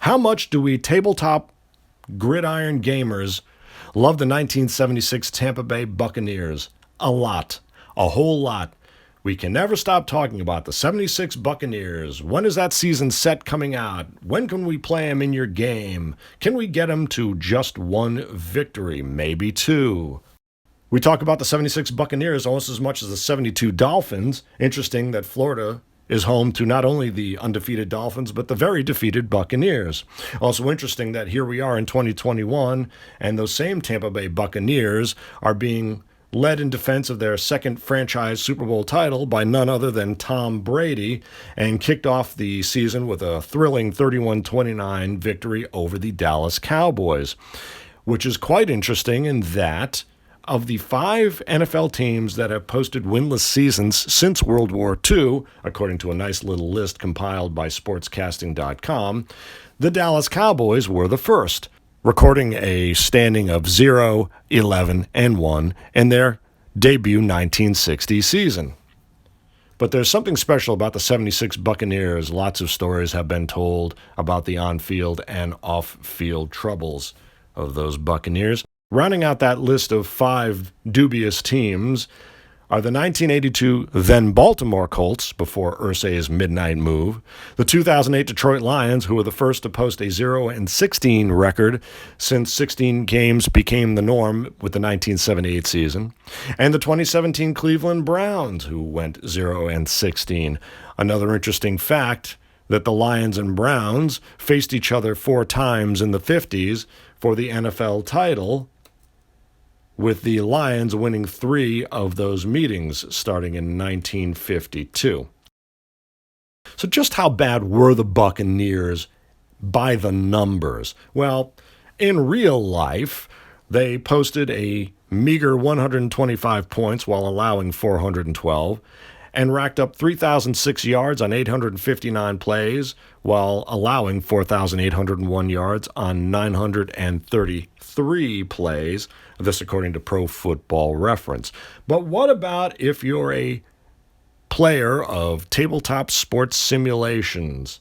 How much do we tabletop gridiron gamers love the 1976 Tampa Bay Buccaneers? A lot. A whole lot. We can never stop talking about the 76 Buccaneers. When is that season set coming out? When can we play them in your game? Can we get them to just one victory, maybe two? We talk about the 76 Buccaneers almost as much as the 72 Dolphins. Interesting that Florida is home to not only the undefeated Dolphins, but the very defeated Buccaneers. Also interesting that here we are in 2021, and those same Tampa Bay Buccaneers are being led in defense of their second franchise Super Bowl title by none other than Tom Brady, and kicked off the season with a thrilling 31-29 victory over the Dallas Cowboys, which is quite interesting in that of the 5 NFL teams that have posted winless seasons since World War II, according to a nice little list compiled by sportscasting.com, the Dallas Cowboys were the first, recording a standing of 0-11-1 in their debut 1960 season. But there's something special about the 76 Buccaneers. Lots of stories have been told about the on-field and off-field troubles of those Buccaneers. Rounding out that list of 5 dubious teams are the 1982 then Baltimore Colts, before Irsay's midnight move, the 2008 Detroit Lions, who were the first to post a 0-16 record since 16 games became the norm with the 1978 season, and the 2017 Cleveland Browns, who went 0-16. Another interesting fact that the Lions and Browns faced each other 4 times in the 50s for the NFL title, with the Lions winning 3 of those meetings starting in 1952. So just how bad were the Buccaneers by the numbers? Well, in real life, they posted a meager 125 points while allowing 412, and racked up 3,006 yards on 859 plays while allowing 4,801 yards on 933 plays. This according to Pro Football Reference. But what about if you're a player of tabletop sports simulations?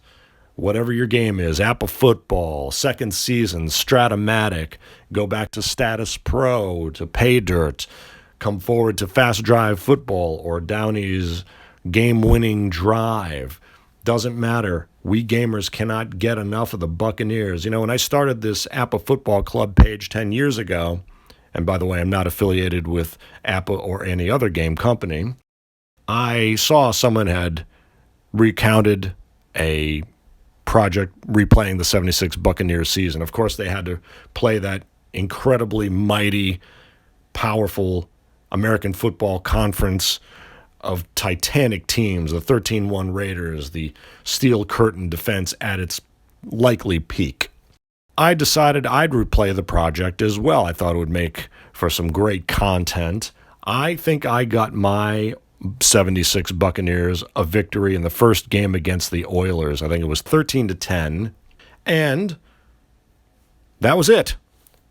Whatever your game is, APBA football, second season, Stratomatic, go back to Status Pro, to Pay Dirt, come forward to Fast Drive Football or Downey's game-winning drive. Doesn't matter. We gamers cannot get enough of the Buccaneers. You know, when I started this APBA Football Club page 10 years ago, and by the way, I'm not affiliated with APBA or any other game company, I saw someone had recounted a project replaying the 76 Buccaneers season. Of course, they had to play that incredibly mighty, powerful American Football Conference of titanic teams, the 13-1 Raiders, the Steel Curtain defense at its likely peak. I decided I'd replay the project as well. I thought it would make for some great content. I think I got my 76 Buccaneers a victory in the first game against the Oilers. I think it was 13-10, and that was it.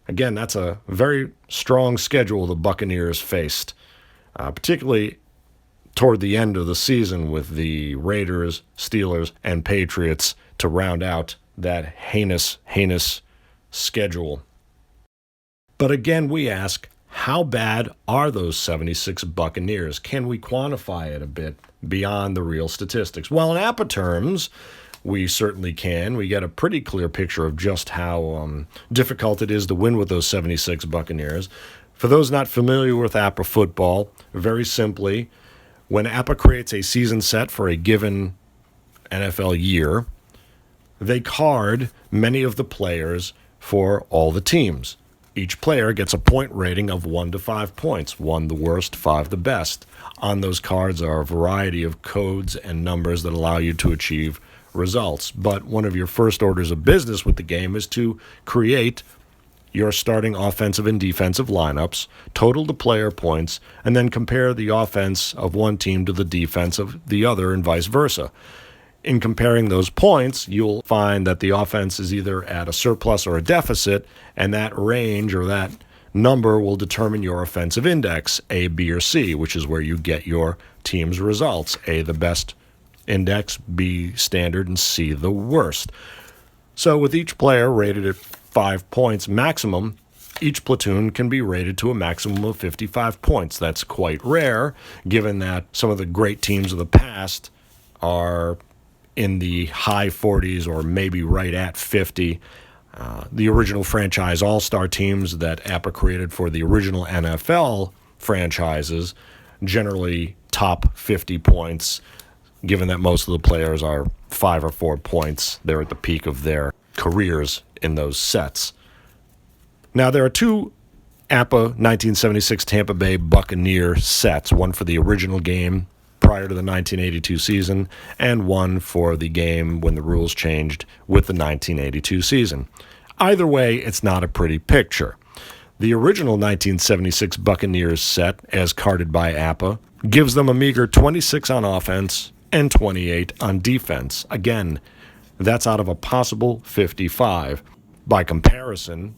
Again, that's a very strong schedule the Buccaneers faced, particularly toward the end of the season with the Raiders, Steelers, and Patriots to round out that heinous schedule. But again, we ask, how bad are those 76 Buccaneers? Can we quantify it a bit beyond the real statistics? Well, in APBA terms, we certainly can. We get a pretty clear picture of just how difficult it is to win with those 76 Buccaneers. For those not familiar with APBA football, very simply, when APBA creates a season set for a given NFL year, they card many of the players for all the teams. Each player gets a point rating of 1 to 5 points, 1 the worst, 5 the best. On those cards are a variety of codes and numbers that allow you to achieve results. But one of your first orders of business with the game is to create your starting offensive and defensive lineups, total the player points, and then compare the offense of one team to the defense of the other and vice versa. In comparing those points, you'll find that the offense is either at a surplus or a deficit, and that range or that number will determine your offensive index, A, B, or C, which is where you get your team's results. A, the best index, B, standard, and C, the worst. So with each player rated at 5 points maximum, each platoon can be rated to a maximum of 55 points. That's quite rare, given that some of the great teams of the past are in the high 40s or maybe right at 50. The original franchise all-star teams that APBA created for the original NFL franchises generally top 50 points, given that most of the players are 5 or 4 points. They're at the peak of their careers in those sets. Now, there are two APBA 1976 Tampa Bay Buccaneer sets, one for the original game prior to the 1982 season, and one for the game when the rules changed with the 1982 season. Either way, it's not a pretty picture. The original 1976 Buccaneers set, as carded by APBA, gives them a meager 26 on offense and 28 on defense. Again, that's out of a possible 55. By comparison,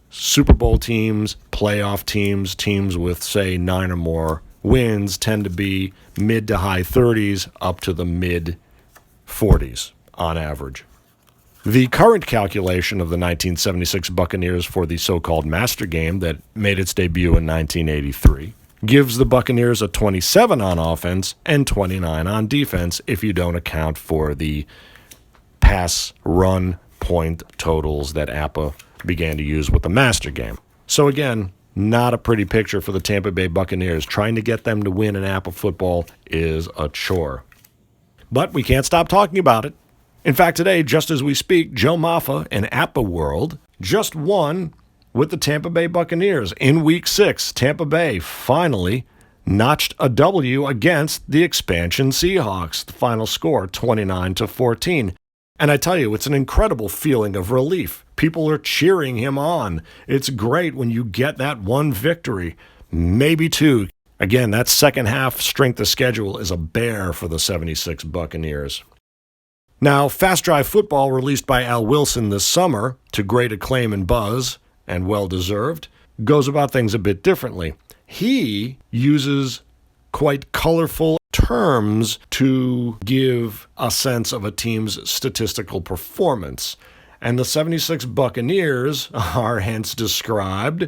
Super Bowl teams, playoff teams, teams with, say, 9 or more wins tend to be mid to high 30s up to the mid 40s on average. The current calculation of the 1976 Buccaneers for the so-called Master Game that made its debut in 1983 gives the Buccaneers a 27 on offense and 29 on defense if you don't account for the pass-run point totals that APBA began to use with the Master Game. So again, not a pretty picture for the Tampa Bay Buccaneers. Trying to get them to win an APBA football is a chore. But we can't stop talking about it. In fact, today, just as we speak, Joe Namath in APBA World just won with the Tampa Bay Buccaneers. In Week 6, Tampa Bay finally notched a W against the expansion Seahawks. The final score, 29-14. And I tell you, it's an incredible feeling of relief. People are cheering him on. It's great when you get that one victory, maybe two. Again, that second half strength of schedule is a bear for the 76 Buccaneers. Now, Fast Drive Football, released by Al Wilson this summer, to great acclaim and buzz, and well-deserved, goes about things a bit differently. He uses quite colorful terms to give a sense of a team's statistical performance. And the 76 Buccaneers are hence described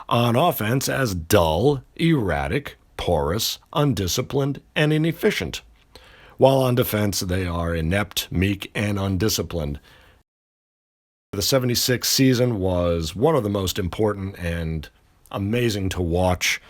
on offense as dull, erratic, porous, undisciplined, and inefficient. While on defense, they are inept, meek, and undisciplined. The 76 season was one of the most important and amazing to watch.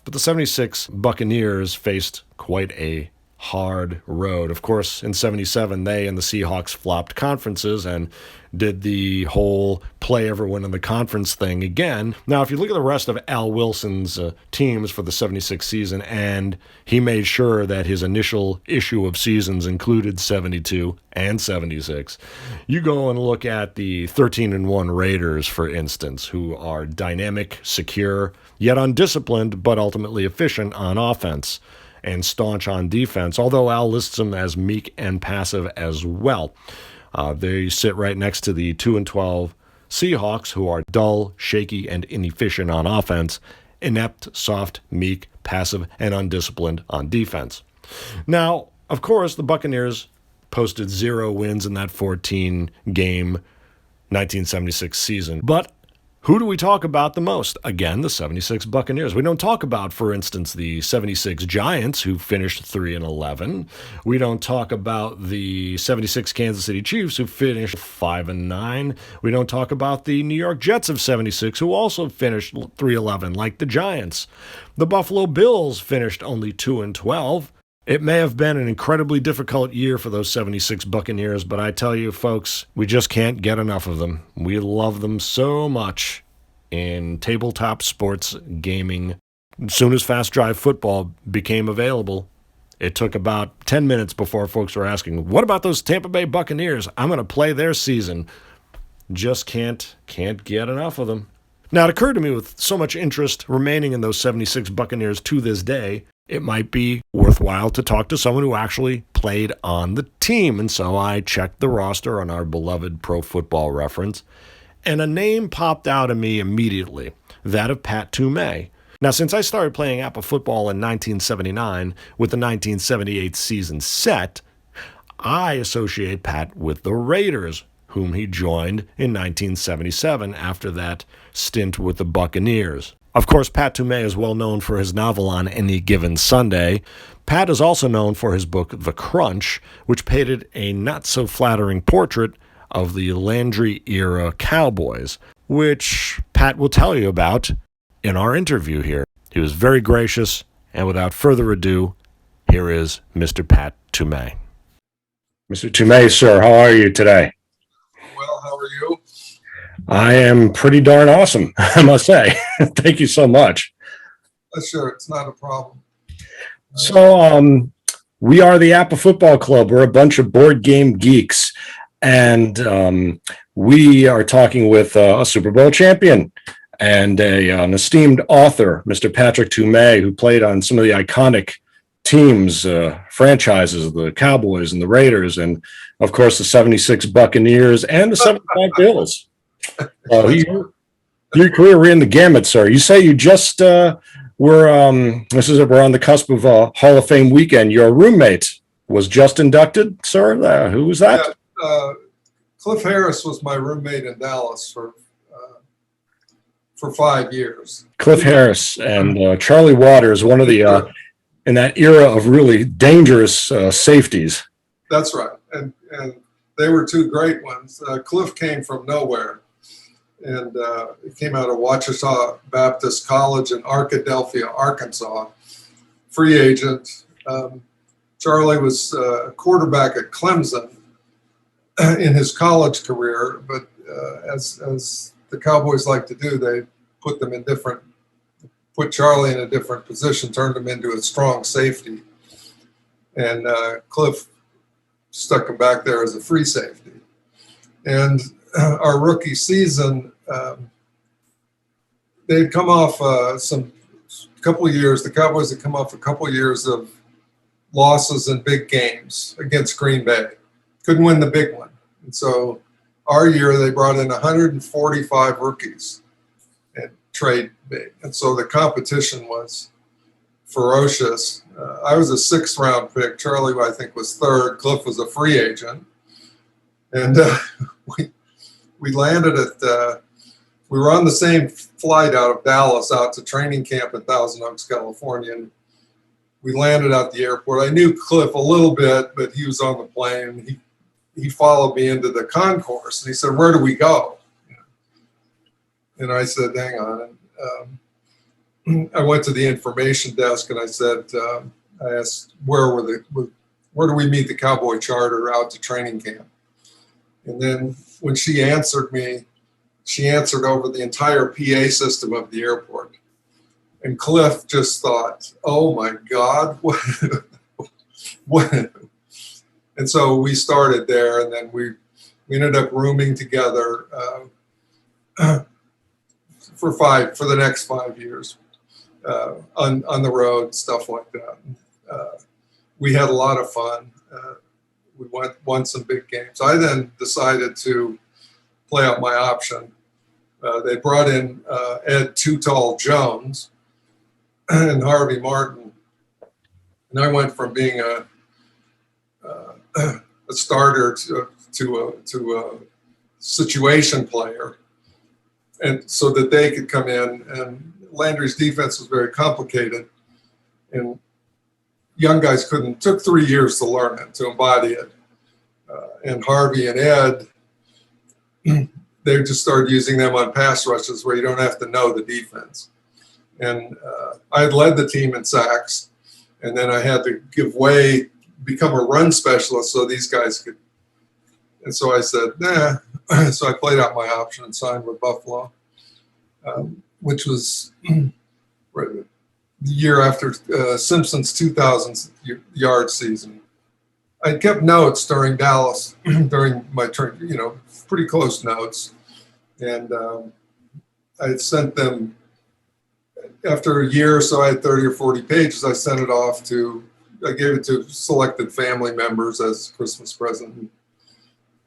But the 76 Buccaneers faced quite a hard road. Of course, in 77, they and the Seahawks flopped conferences and did the whole play everyone in the conference thing again. Now, if you look at the rest of Al Wilson's teams for the 76 season, and he made sure that his initial issue of seasons included 72 and 76, you go and look at the 13-1 Raiders, for instance, who are dynamic, secure, yet undisciplined, but ultimately efficient on offense and staunch on defense, although Al lists them as meek and passive as well. They sit right next to the 2-12 Seahawks, who are dull, shaky, and inefficient on offense, inept, soft, meek, passive, and undisciplined on defense. Now, of course, the Buccaneers posted 0 wins in that 14-game 1976 season, but who do we talk about the most? Again, the 76 Buccaneers. We don't talk about, for instance, the 76 Giants, who finished 3-11. We don't talk about the 76 Kansas City Chiefs, who finished 5-9. We don't talk about the New York Jets of 76, who also finished 3-11, like the Giants. The Buffalo Bills finished only 2-12. It may have been an incredibly difficult year for those 76 Buccaneers, but I tell you, folks, we just can't get enough of them. We love them so much in tabletop sports gaming. As soon as Fast Drive Football became available, it took about 10 minutes before folks were asking, what about those Tampa Bay Buccaneers? I'm going to play their season. Just can't get enough of them. Now, it occurred to me, with so much interest remaining in those 76 Buccaneers to this day, it might be worthwhile to talk to someone who actually played on the team. And so I checked the roster on our beloved Pro Football Reference, and a name popped out at me immediately, that of Pat Toomay. Now, since I started playing APBA football in 1979 with the 1978 season set, I associate Pat with the Raiders, whom he joined in 1977 after that stint with the Buccaneers. Of course, Pat Toomay is well known for his novel On Any Given Sunday. Pat is also known for his book The Crunch, which painted a not-so-flattering portrait of the Landry-era Cowboys, which Pat will tell you about in our interview here. He was very gracious, and without further ado, here is Mr. Pat Toomay. Mr. Toomay, sir, how are you today? Well, how are you? I am pretty darn awesome, I must say. Thank you so much. Sure, it's not a problem. So, we are the APBA Football Club. We're a bunch of board game geeks, and we are talking with a Super Bowl champion and an esteemed author, Mr. Patrick Toomay, who played on some of the iconic teams, franchises, the Cowboys and the Raiders, and of course the 76 Buccaneers and the 75 Bills. Your career ran the gamut, sir. You say you just we're on the cusp of Hall of Fame weekend. Your roommate was just inducted, sir. Who was that? Yeah, Cliff Harris was my roommate in Dallas for 5 years. Cliff Harris and Charlie Waters, one of the in that era of really dangerous safeties. That's right, and they were two great ones. Cliff came from nowhere, and he came out of Ouachita Baptist College in Arkadelphia, Arkansas, free agent. Charlie was a quarterback at Clemson in his college career, but as the Cowboys like to do, they put Charlie in a different position, turned him into a strong safety, and Cliff stuck him back there as a free safety. And our rookie season, they'd come off couple of years. The Cowboys had come off a couple of years of losses in big games against Green Bay. Couldn't win the big one. And so our year, they brought in 145 rookies and trade big. And so the competition was ferocious. I was a 6th round pick. Charlie, I think, was 3rd. Cliff was a free agent. And we landed we were on the same flight out of Dallas out to training camp in Thousand Oaks, California. And we landed at the airport. I knew Cliff a little bit, but he was on the plane. He followed me into the concourse, and he said, "Where do we go?" And I said, "Hang on." And I went to the information desk, and I said, I asked, where do we meet the Cowboy Charter out to training camp? And then when she answered me, she answered over the entire PA system of the airport. And Cliff just thought, "Oh my God, what?" And so we started there, and then we ended up rooming together for the next 5 years on the road, stuff like that. We had a lot of fun. We won some big games. I then decided to play out my option. They brought in Ed Too Tall Jones and Harvey Martin, and I went from being a starter to a situation player, and so that they could come in. And Landry's defense was very complicated, and young guys took 3 years to learn it, to embody it. And Harvey and Ed, they just started using them on pass rushes where you don't have to know the defense. And I had led the team in sacks, and then I had to become a run specialist so these guys could. And so I said, nah. So I played out my option and signed with Buffalo, which was the year after Simpson's 2,000 yard season. I kept notes during Dallas, during my turn, pretty close notes. And I sent them, after a year or so, I had 30 or 40 pages. I sent it off I gave it to selected family members as a Christmas present.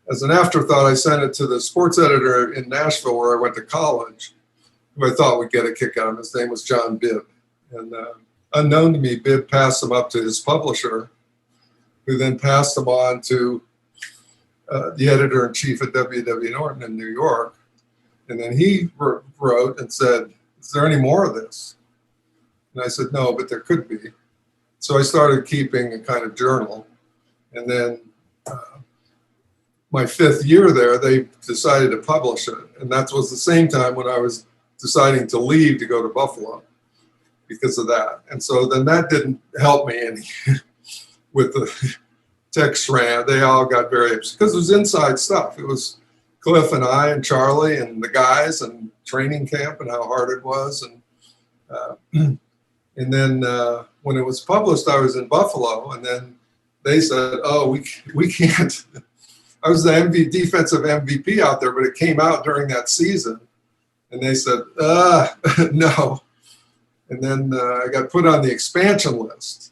As an afterthought, I sent it to the sports editor in Nashville, where I went to college, who I thought would get a kick out of him. His name was John Bibb. And unknown to me, Bibb passed them up to his publisher. who then passed them on to the editor-in-chief at W.W. Norton in New York. And then he wrote and said, "Is there any more of this?" And I said, "No, but there could be." So I started keeping a kind of journal. And then my 5th year there, they decided to publish it. And that was the same time when I was deciding to leave to go to Buffalo because of that. And so then that didn't help me any with the text ran. They all got very upset because it was inside stuff. It was Cliff and I and Charlie and the guys and training camp and how hard it was. And then when it was published, I was in Buffalo, and then they said, "Oh, we can't." I was the defensive MVP out there, but it came out during that season, and they said, "No." And then I got put on the expansion list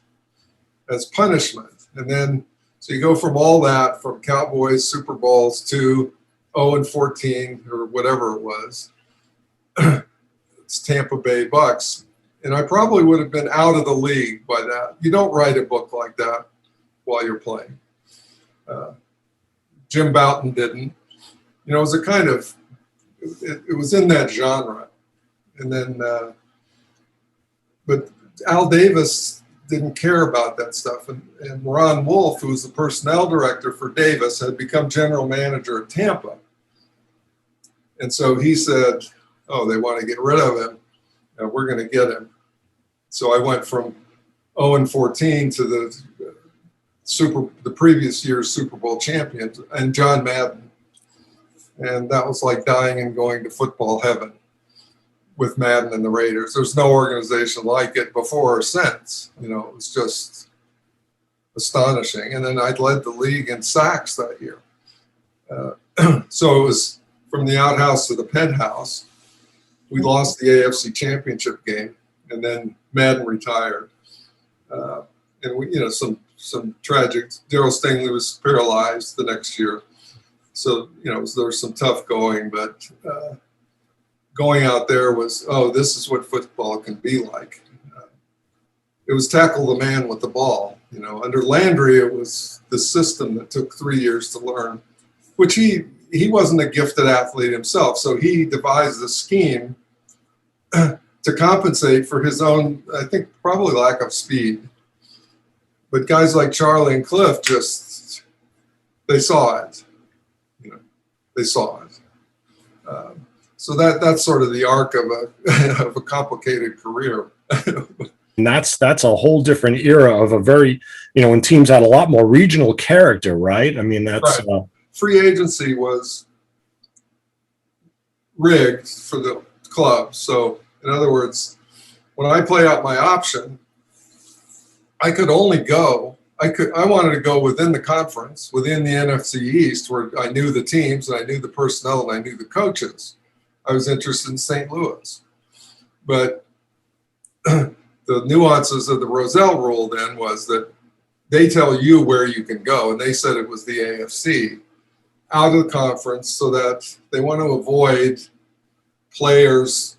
as punishment. And then so you go from all that, from Cowboys, Super Bowls to 0-14 or whatever it was. It's Tampa Bay Bucs. And I probably would have been out of the league by that. You don't write a book like that while you're playing. Jim Bouton didn't. You know, it was a kind of, it was in that genre. And then, but Al Davis didn't care about that stuff. And Ron Wolf, who was the personnel director for Davis, had become general manager at Tampa. And so he said, "Oh, they want to get rid of him. We're going to get him." So I went from 0-14 to the previous year's Super Bowl champion and John Madden. And that was like dying and going to football heaven with Madden and the Raiders. There's no organization like it before or since. You know, it was just astonishing. And then I led the league in sacks that year. So it was from the outhouse to the penthouse. We lost the AFC Championship game, and then Madden retired. And we, you know, some tragic. Darryl Stingley was paralyzed the next year, so you know there was some tough going. But going out there was, oh, this is what football can be like. It was tackle the man with the ball. You know, under Landry, it was the system that took 3 years to learn, which he wasn't a gifted athlete himself, so he devised a scheme to compensate for his own, I think, probably lack of speed. But guys like Charlie and Cliff just, they saw it. You know, they saw it. So that's sort of the arc of a complicated career. And that's a whole different era of a very, you know, when teams had a lot more regional character, right? I mean, that's right. Free agency was rigged for the club. So, in other words, when I play out my option, I could only go. I wanted to go within the conference, within the NFC East, where I knew the teams and I knew the personnel and I knew the coaches. I was interested in St. Louis, but the nuances of the Rozelle rule then was that they tell you where you can go, and they said it was the AFC out of the conference, so that they want to avoid players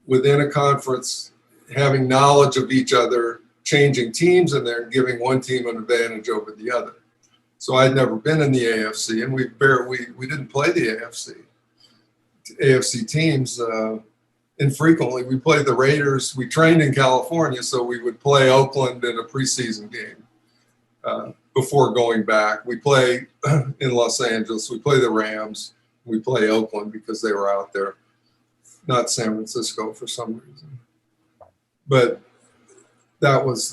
within a conference having knowledge of each other, changing teams in there and giving one team an advantage over the other. So I'd never been in the AFC, and we didn't play the AFC teams infrequently. We played the Raiders. We trained in California, so we would play Oakland in a preseason game before going back. We play in Los Angeles. We play the Rams. We play Oakland because they were out there, not San Francisco for some reason. But that was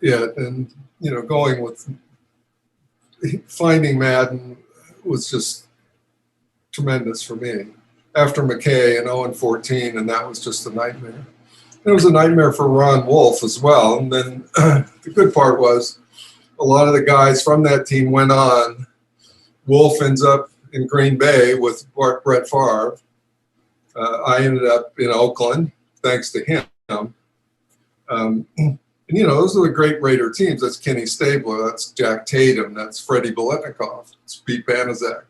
it. And you know, going with finding Madden was just tremendous for me. After McKay and 0-14, and that was just a nightmare. It was a nightmare for Ron Wolf as well. And then the good part was a lot of the guys from that team went on. Wolf ends up in Green Bay with Brett Favre. I ended up in Oakland, thanks to him. And, you know, those are the great Raider teams. That's Kenny Stabler. That's Jack Tatum. That's Freddie Biletnikoff. That's Pete Banaszak.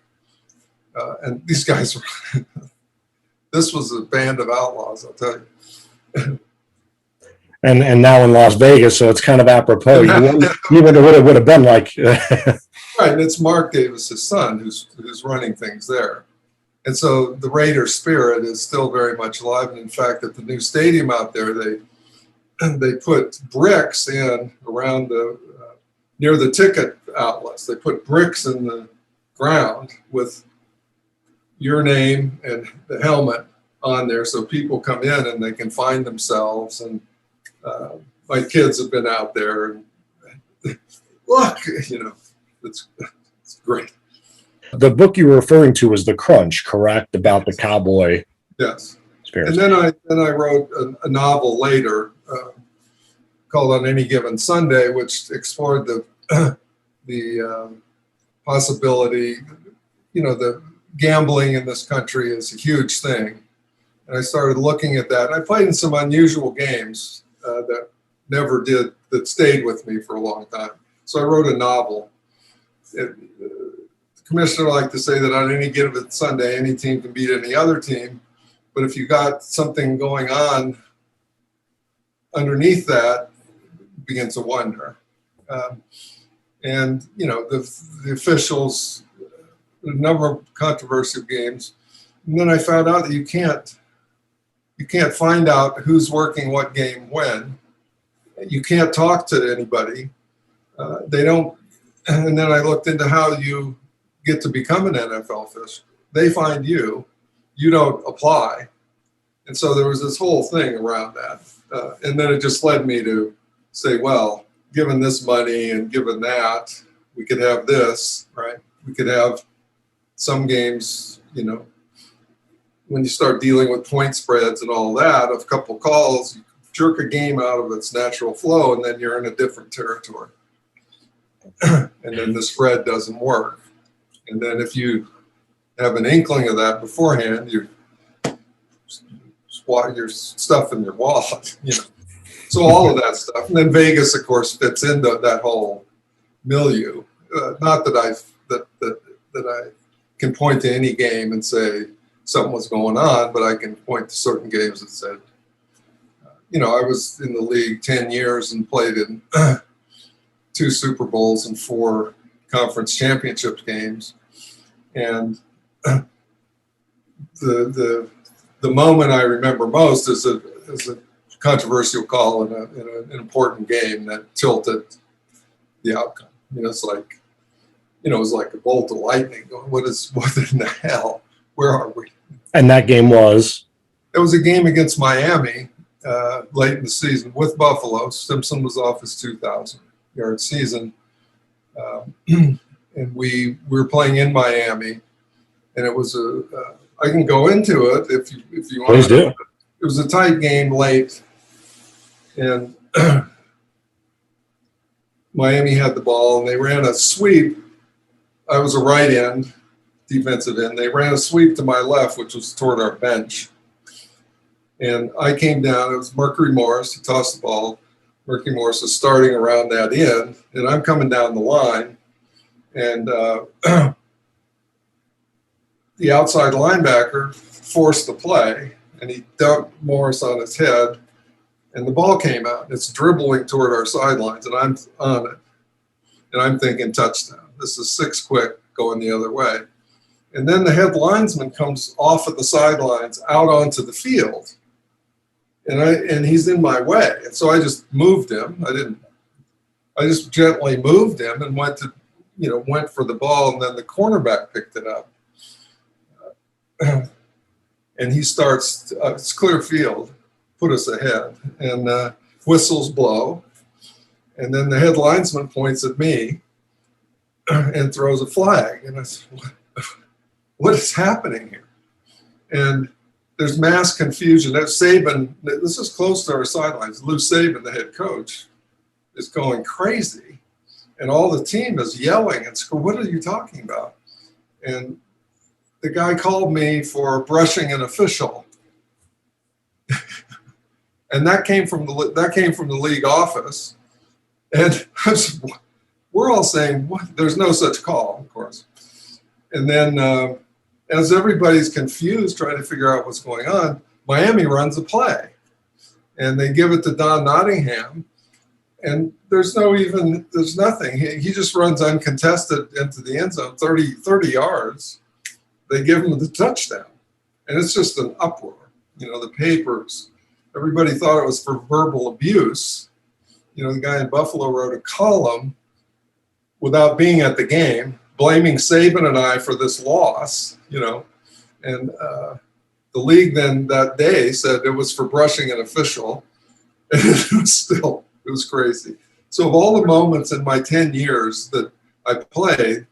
And these guys were – this was a band of outlaws, I'll tell you. And now in Las Vegas, so it's kind of apropos. You would have been like right, and it's Mark Davis's son who's running things there. And so the Raider spirit is still very much alive. And in fact, at the new stadium out there, they put bricks in around the near the ticket outlets. They put bricks in the ground with your name and the helmet on there, so people come in and they can find themselves. And my kids have been out there and look, it's great. The book you were referring to was The Crunch, correct? About the cowboy. Yes. Experience. And then I wrote a novel later called On Any Given Sunday, which explored the possibility, the gambling in this country is a huge thing. And I started looking at that. And I played in some unusual games that stayed with me for a long time. So I wrote a novel. The commissioner liked to say that on any given Sunday, any team can beat any other team. But if you got something going on underneath that, begin to wonder. And the officials, a number of controversial games. And then I found out that you can't find out who's working what game when. You can't talk to anybody. They don't. And then I looked into how you get to become an NFL official. They find you. You don't apply. And so there was this whole thing around that. And then it just led me to say, well, given this money and given that, we could have this, right? We could have some games, when you start dealing with point spreads and all that, of a couple calls, you jerk a game out of its natural flow, and then you're in a different territory. And then the spread doesn't work. And then if you have an inkling of that beforehand, you squat your stuff in your wallet, So all of that stuff. And then Vegas, of course, fits into that whole milieu. Not that I can point to any game and say something was going on, but I can point to certain games that said, I was in the league 10 years and played in 2 Super Bowls and 4 conference championship games. And the moment I remember most is a controversial call in an important game that tilted the outcome. It's like, it was like a bolt of lightning going, what in the hell? Where are we? And that game was? It was a game against Miami late in the season with Buffalo. Simpson was off his 2,000-yard season. And we were playing in Miami. And it was I can go into it if you want. Please do. It was a tight game late. And Miami had the ball, and they ran a sweep. I was a right end, defensive end. They ran a sweep to my left, which was toward our bench. And I came down. It was Mercury Morris. He tossed the ball. Mercury Morris is starting around that end, and I'm coming down the line. And the outside linebacker forced the play, and he dumped Morris on his head, and the ball came out. It's dribbling toward our sidelines, and I'm on it. And I'm thinking touchdown. This is 6 quick going the other way. And then the head linesman comes off of the sidelines out onto the field. And he's in my way. And so I just moved him. I just gently moved him and went for the ball, and then the cornerback picked it up. And he starts, it's clear field, put us ahead. And whistles blow. And then the head linesman points at me and throws a flag. And I said, what is happening here? And there's mass confusion. Saban, this is close to our sidelines. Lou Saban, the head coach, is going crazy. And all the team is yelling and screaming, what are you talking about? And the guy called me for brushing an official. And that came from the league office. And we're all saying, what? There's no such call, of course. And then as everybody's confused trying to figure out what's going on, Miami runs a play. and they give it to Don Nottingham, and there's nothing. He just runs uncontested into the end zone, 30 yards. They give him the touchdown, and it's just an uproar. The papers, everybody thought it was for verbal abuse. The guy in Buffalo wrote a column without being at the game, blaming Saban and I for this loss, and the league then that day said it was for brushing an official. And it was crazy. So of all the moments in my 10 years that I played,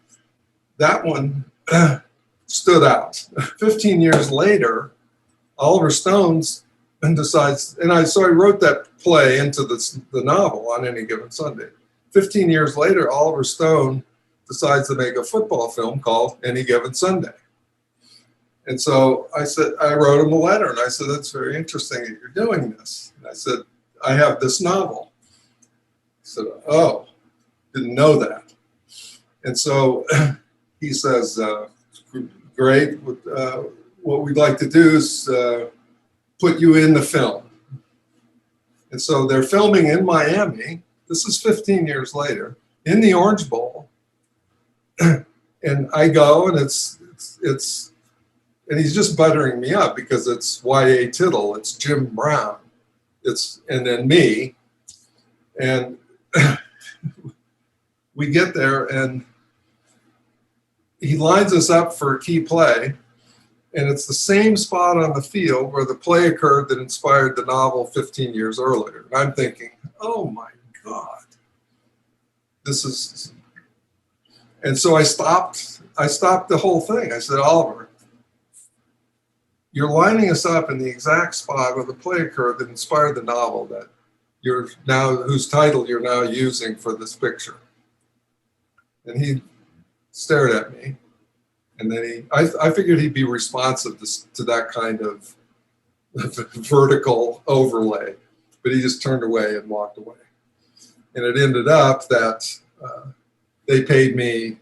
that one stood out. 15 years later, Oliver Stone decides, so I wrote that play into the novel On Any Given Sunday. 15 years later, Oliver Stone decides to make a football film called Any Given Sunday. And so I wrote him a letter, and I said, that's very interesting that you're doing this. And I said, I have this novel. He said, oh, didn't know that. And so he says, great. What we'd like to do is put you in the film. And so they're filming in Miami. This is 15 years later, in the Orange Bowl. And I go, and and he's just buttering me up because it's Y.A. Tittle, it's Jim Brown, and then me. And we get there, and he lines us up for a key play, and it's the same spot on the field where the play occurred that inspired the novel 15 years earlier. And I'm thinking, oh my God, and so I stopped the whole thing. I said, Oliver, you're lining us up in the exact spot where the play occurred that inspired the novel that whose title you're now using for this picture. And he stared at me, and then I figured he'd be responsive to that kind of vertical overlay, but he just turned away and walked away. And it ended up that they paid me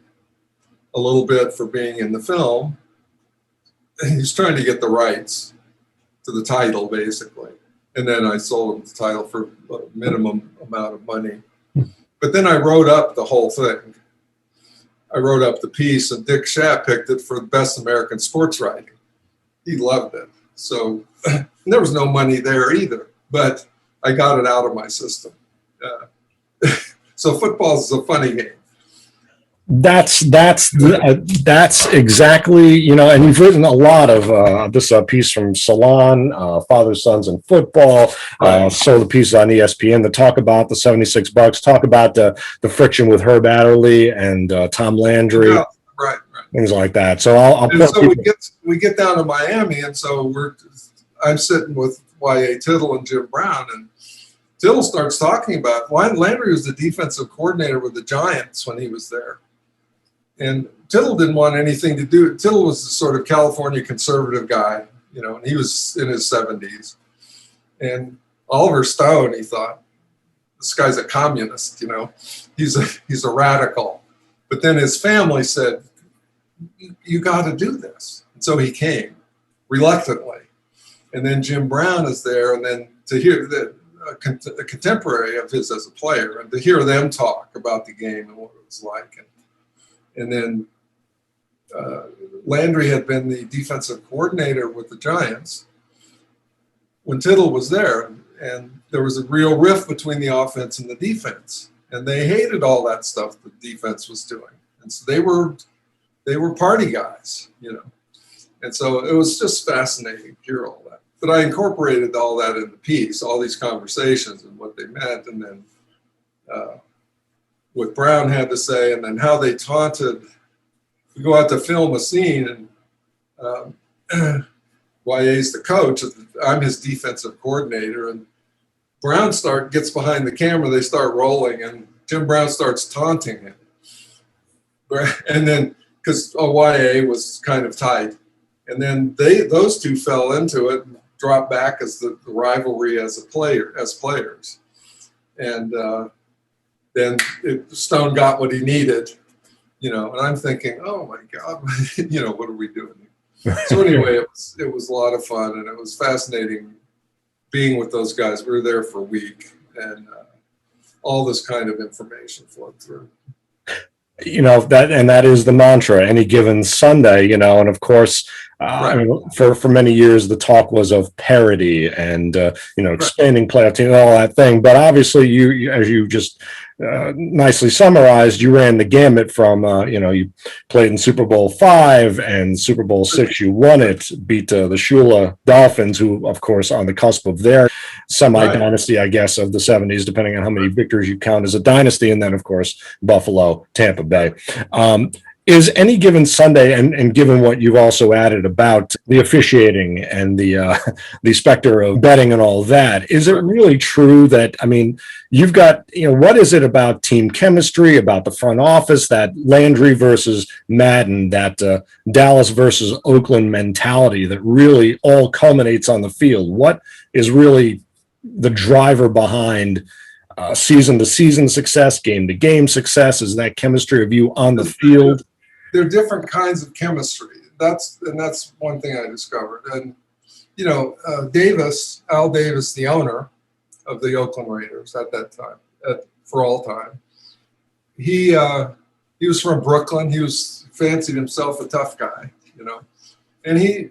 a little bit for being in the film. And he's trying to get the rights to the title, basically. And then I sold him the title for a minimum amount of money. But then I wrote up the whole thing. I wrote up the piece, and Dick Schaap picked it for best American sports writing. He loved it. So there was no money there either, but I got it out of my system. So football is a funny game. That's exactly, and you've written a lot of this piece from Salon, Father, Sons, and Football, sold the pieces on ESPN that talk about the 76 Bucs, talk about the friction with Herb Adderley and Tom Landry, right, things like that. So I'll and so we get down to Miami, and so I'm sitting with Y.A. Tittle and Jim Brown, and Tittle starts talking about Landry was the defensive coordinator with the Giants when he was there. And Tittle didn't want anything to do. Tittle was the sort of California conservative guy, and he was in his 70s. And Oliver Stone, he thought, this guy's a communist, he's a radical. But then his family said, you got to do this. And so he came reluctantly. And then Jim Brown is there, and then to hear that a contemporary of his as a player, and to hear them talk about the game and what it was like. And then Landry had been the defensive coordinator with the Giants when Tittle was there, and there was a real rift between the offense and the defense, and they hated all that stuff the defense was doing, and so they were party guys, and so it was just fascinating to hear all that. But I incorporated all that in the piece, all these conversations and what they meant, and then what Brown had to say, and then how they taunted. We go out to film a scene, and Y.A.'s the coach. I'm his defensive coordinator, and Brown gets behind the camera. They start rolling, and Jim Brown starts taunting him. And then, because Y.A. was kind of tight, and then those two fell into it and dropped back as the rivalry as players, and then Stone got what he needed, and I'm thinking, oh my God, what are we doing? So anyway, it was a lot of fun, and it was fascinating being with those guys. We were there for a week, and all this kind of information flowed through. That is the mantra, any given Sunday, and of course, Right. I mean, for many years, the talk was of parity and, expanding playoff team and all that thing. But obviously, you as you just nicely summarized, you ran the gamut from, you played in Super Bowl V and Super Bowl VI. You won it, beat the Shula Dolphins, who, of course, on the cusp of their semi-dynasty, I guess, of the 70s, depending on how many victories you count as a dynasty. And then, of course, Buffalo, Tampa Bay. Is any given Sunday, and given what you've also added about the officiating and the specter of betting and all that, is it really true that, I mean, you've got, what is it about team chemistry, about the front office, that Landry versus Madden, that Dallas versus Oakland mentality that really all culminates on the field? What is really the driver behind season-to-season success, game-to-game success? Is that chemistry of you on the field? There are different kinds of chemistry. That's one thing I discovered. And Al Davis, the owner of the Oakland Raiders at that time, for all time, he was from Brooklyn. He fancied himself a tough guy, and he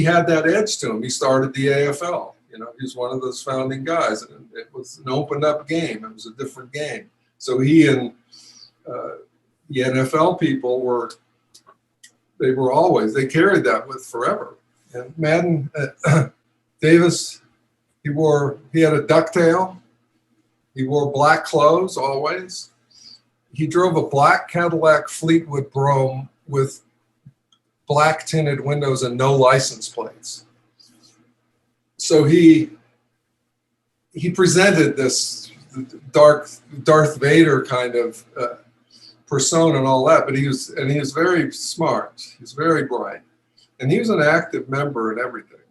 had that edge to him. He started the AFL. He was one of those founding guys, and it was an opened up game. It was a different game. So he and the NFL people they carried that with forever. And Madden, Davis, he had a ducktail. He wore black clothes always. He drove a black Cadillac Fleetwood Brougham with black tinted windows and no license plates. So he presented this Darth Vader kind of persona and all that, but he was very smart. He was very bright, and he was an active member in everything.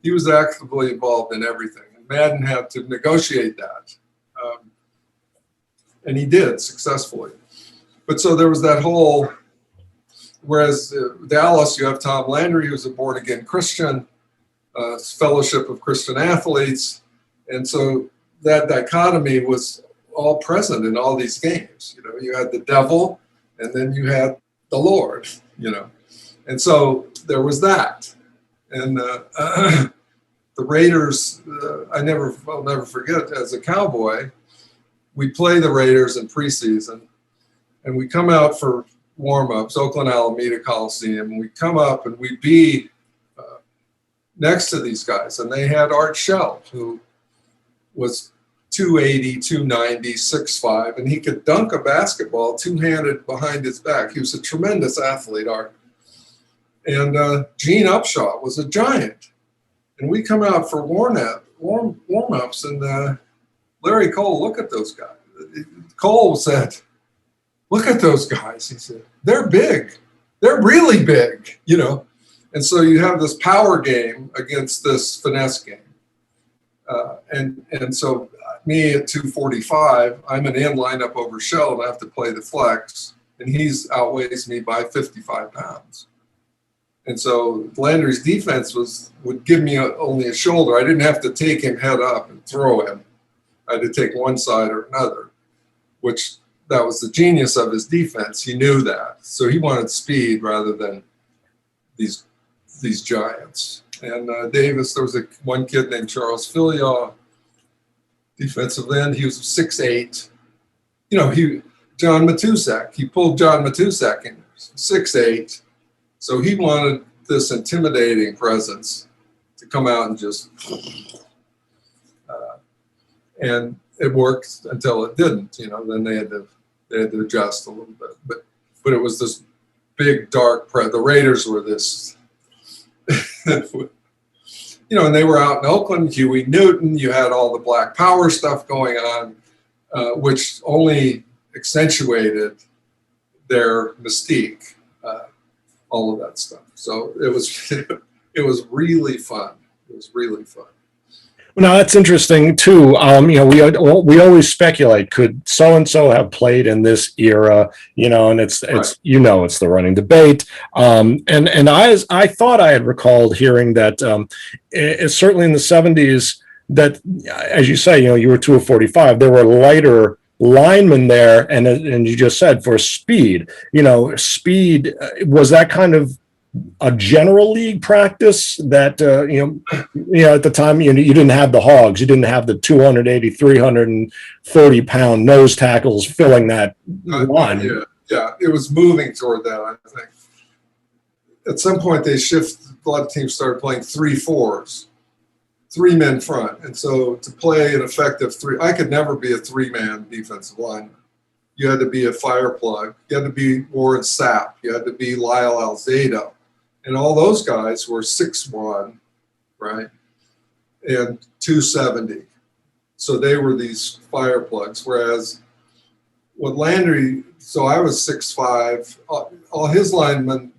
He was actively involved in everything, and Madden had to negotiate that, and he did successfully. But so there was that whole. Whereas Dallas, you have Tom Landry, who's a born-again Christian, fellowship of Christian athletes, and so that dichotomy was all present in all these games. You had the devil, and then you had the Lord. And so there was that. And the Raiders, I'll never forget. As a Cowboy, we play the Raiders in preseason, and we come out for warm-ups, Oakland Alameda Coliseum, and we come up and we be next to these guys, and they had Art Shell, who was 280, 290, 6'5", and he could dunk a basketball two-handed behind his back. He was a tremendous athlete, Art. And Gene Upshaw was a giant. And we come out for warm-ups, and Larry Cole, look at those guys. Cole said, look at those guys. He said, they're big. They're really big, And so you have this power game against this finesse game. And so me at 245, I'm an end lineup over Shell, and I have to play the flex, and he's outweighs me by 55 pounds. And so Landry's defense would give me only a shoulder. I didn't have to take him head up and throw him. I had to take one side or another, which that was the genius of his defense. He knew that. So he wanted speed rather than these giants. And Davis, there was one kid named Charles Filiaw, defensive end. He was 6'8". John Matuszak. He pulled John Matuszak in, 6'8". So he wanted this intimidating presence to come out and just, and it worked until it didn't. Then they had to adjust a little bit. But it was this big dark the Raiders were this. And they were out in Oakland, Huey Newton, you had all the black power stuff going on, which only accentuated their mystique, all of that stuff. So it was really fun. It was really fun. Well, now that's interesting too. We always speculate, could so and so have played in this era? And it's the running debate. And I thought I had recalled hearing that certainly in the 70s, that, as you say, you were 2 of 45. There were lighter linemen there, and you just said for speed. Speed was that kind of a general league practice that at the time you didn't have the hogs, you didn't have the 280, 330-pound nose tackles filling that line. Yeah, it was moving toward that. I think at some point a lot of teams started playing 3-4s, 3 men front, and so to play an effective I could never be a 3-man defensive lineman. You had to be a fire plug. You had to be Warren Sapp. You had to be Lyle Alzado. And all those guys were 6'1", right, and 270. So they were these fire plugs. Whereas what Landry, so I was 6'5". All his linemen,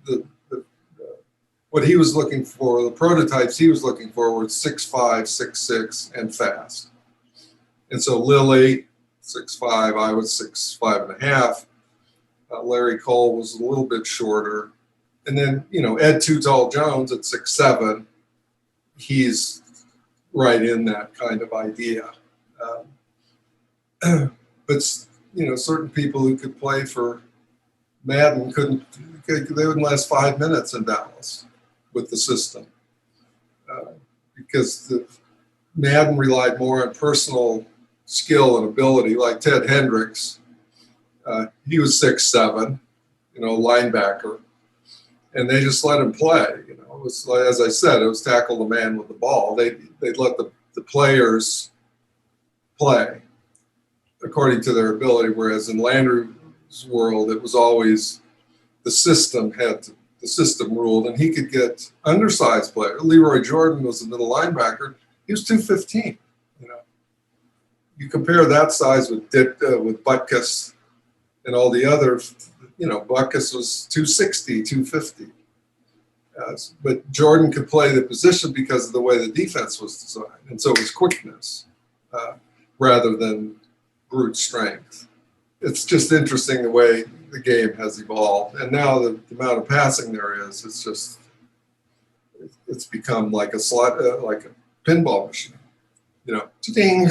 what he was looking for, the prototypes he was looking for were 6'5", 6'6", and fast. And so Lilly, 6'5", I was 6'5.5". Larry Cole was a little bit shorter. And then, Ed Too Tall Jones at 6'7", he's right in that kind of idea. But, certain people who could play for Madden they wouldn't last 5 minutes in Dallas with the system. Because Madden relied more on personal skill and ability, like Ted Hendricks. He was 6'7", linebacker. And they just let him play. It was, as I said, it was tackle the man with the ball. They'd let the players play according to their ability. Whereas in Landry's world, it was always the system ruled, and he could get undersized players. Leroy Jordan was a middle linebacker. He was 215. You compare that size with Butkus and all the other. Butkus was 260, 250. But Jordan could play the position because of the way the defense was designed. And so it was quickness rather than brute strength. It's just interesting the way the game has evolved. And now the amount of passing there is, it's become like a pinball machine. Ding.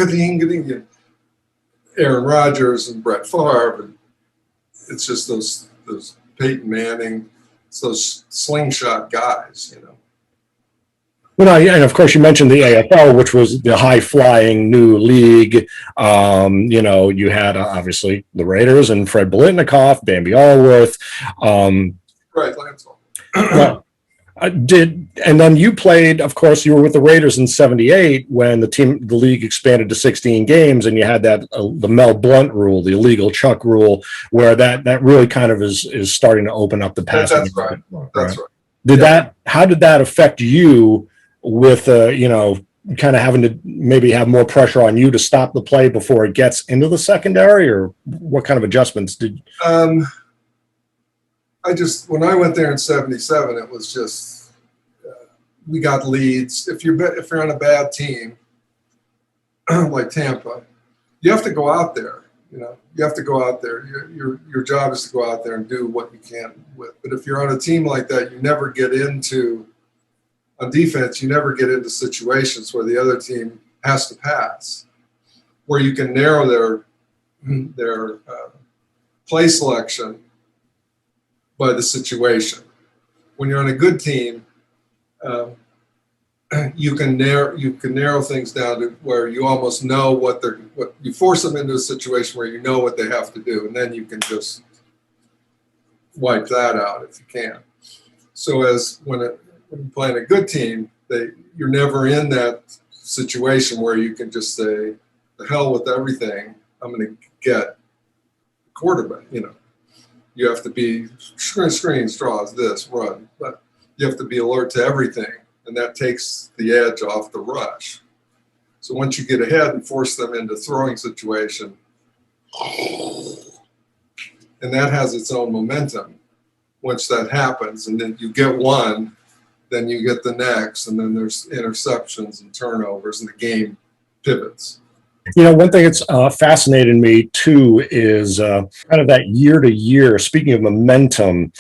Aaron Rodgers and Brett Favre, and it's just those Peyton Manning, it's those slingshot guys, Well, and of course you mentioned the AFL, which was the high-flying new league. You had obviously the Raiders and Fred Biletnikoff, Bambi Allworth. Right, Lancel. And then you played, of course, you were with the Raiders in '78 when the league expanded to 16 games, and you had that the Mel Blount rule, the illegal chuck rule, where that really kind of is starting to open up the passing. That's right. That's right. How did that affect you with kind of having to maybe have more pressure on you to stop the play before it gets into the secondary, or what kind of adjustments did? When I went there in '77, it was just we got leads. If you're on a bad team like Tampa, you have to go out there. You have to go out there. Your job is to go out there and do what you can with. But if you're on a team like that, you never get into on defense. You never get into situations where the other team has to pass, where you can narrow their play selection by the situation. When you're on a good team, you can narrow things down to where you almost know what you force them into a situation where you know what they have to do, and then you can just wipe that out if you can. So when you're playing a good team, you're never in that situation where you can just say, "The hell with everything, I'm going to get quarterback." You have to be screens, draws, this, run. But you have to be alert to everything, and that takes the edge off the rush. So once you get ahead and force them into throwing situation, and that has its own momentum. Once that happens, and then you get one, then you get the next, and then there's interceptions and turnovers, and the game pivots. One thing that's fascinated me too is kind of that year to year. Speaking of momentum,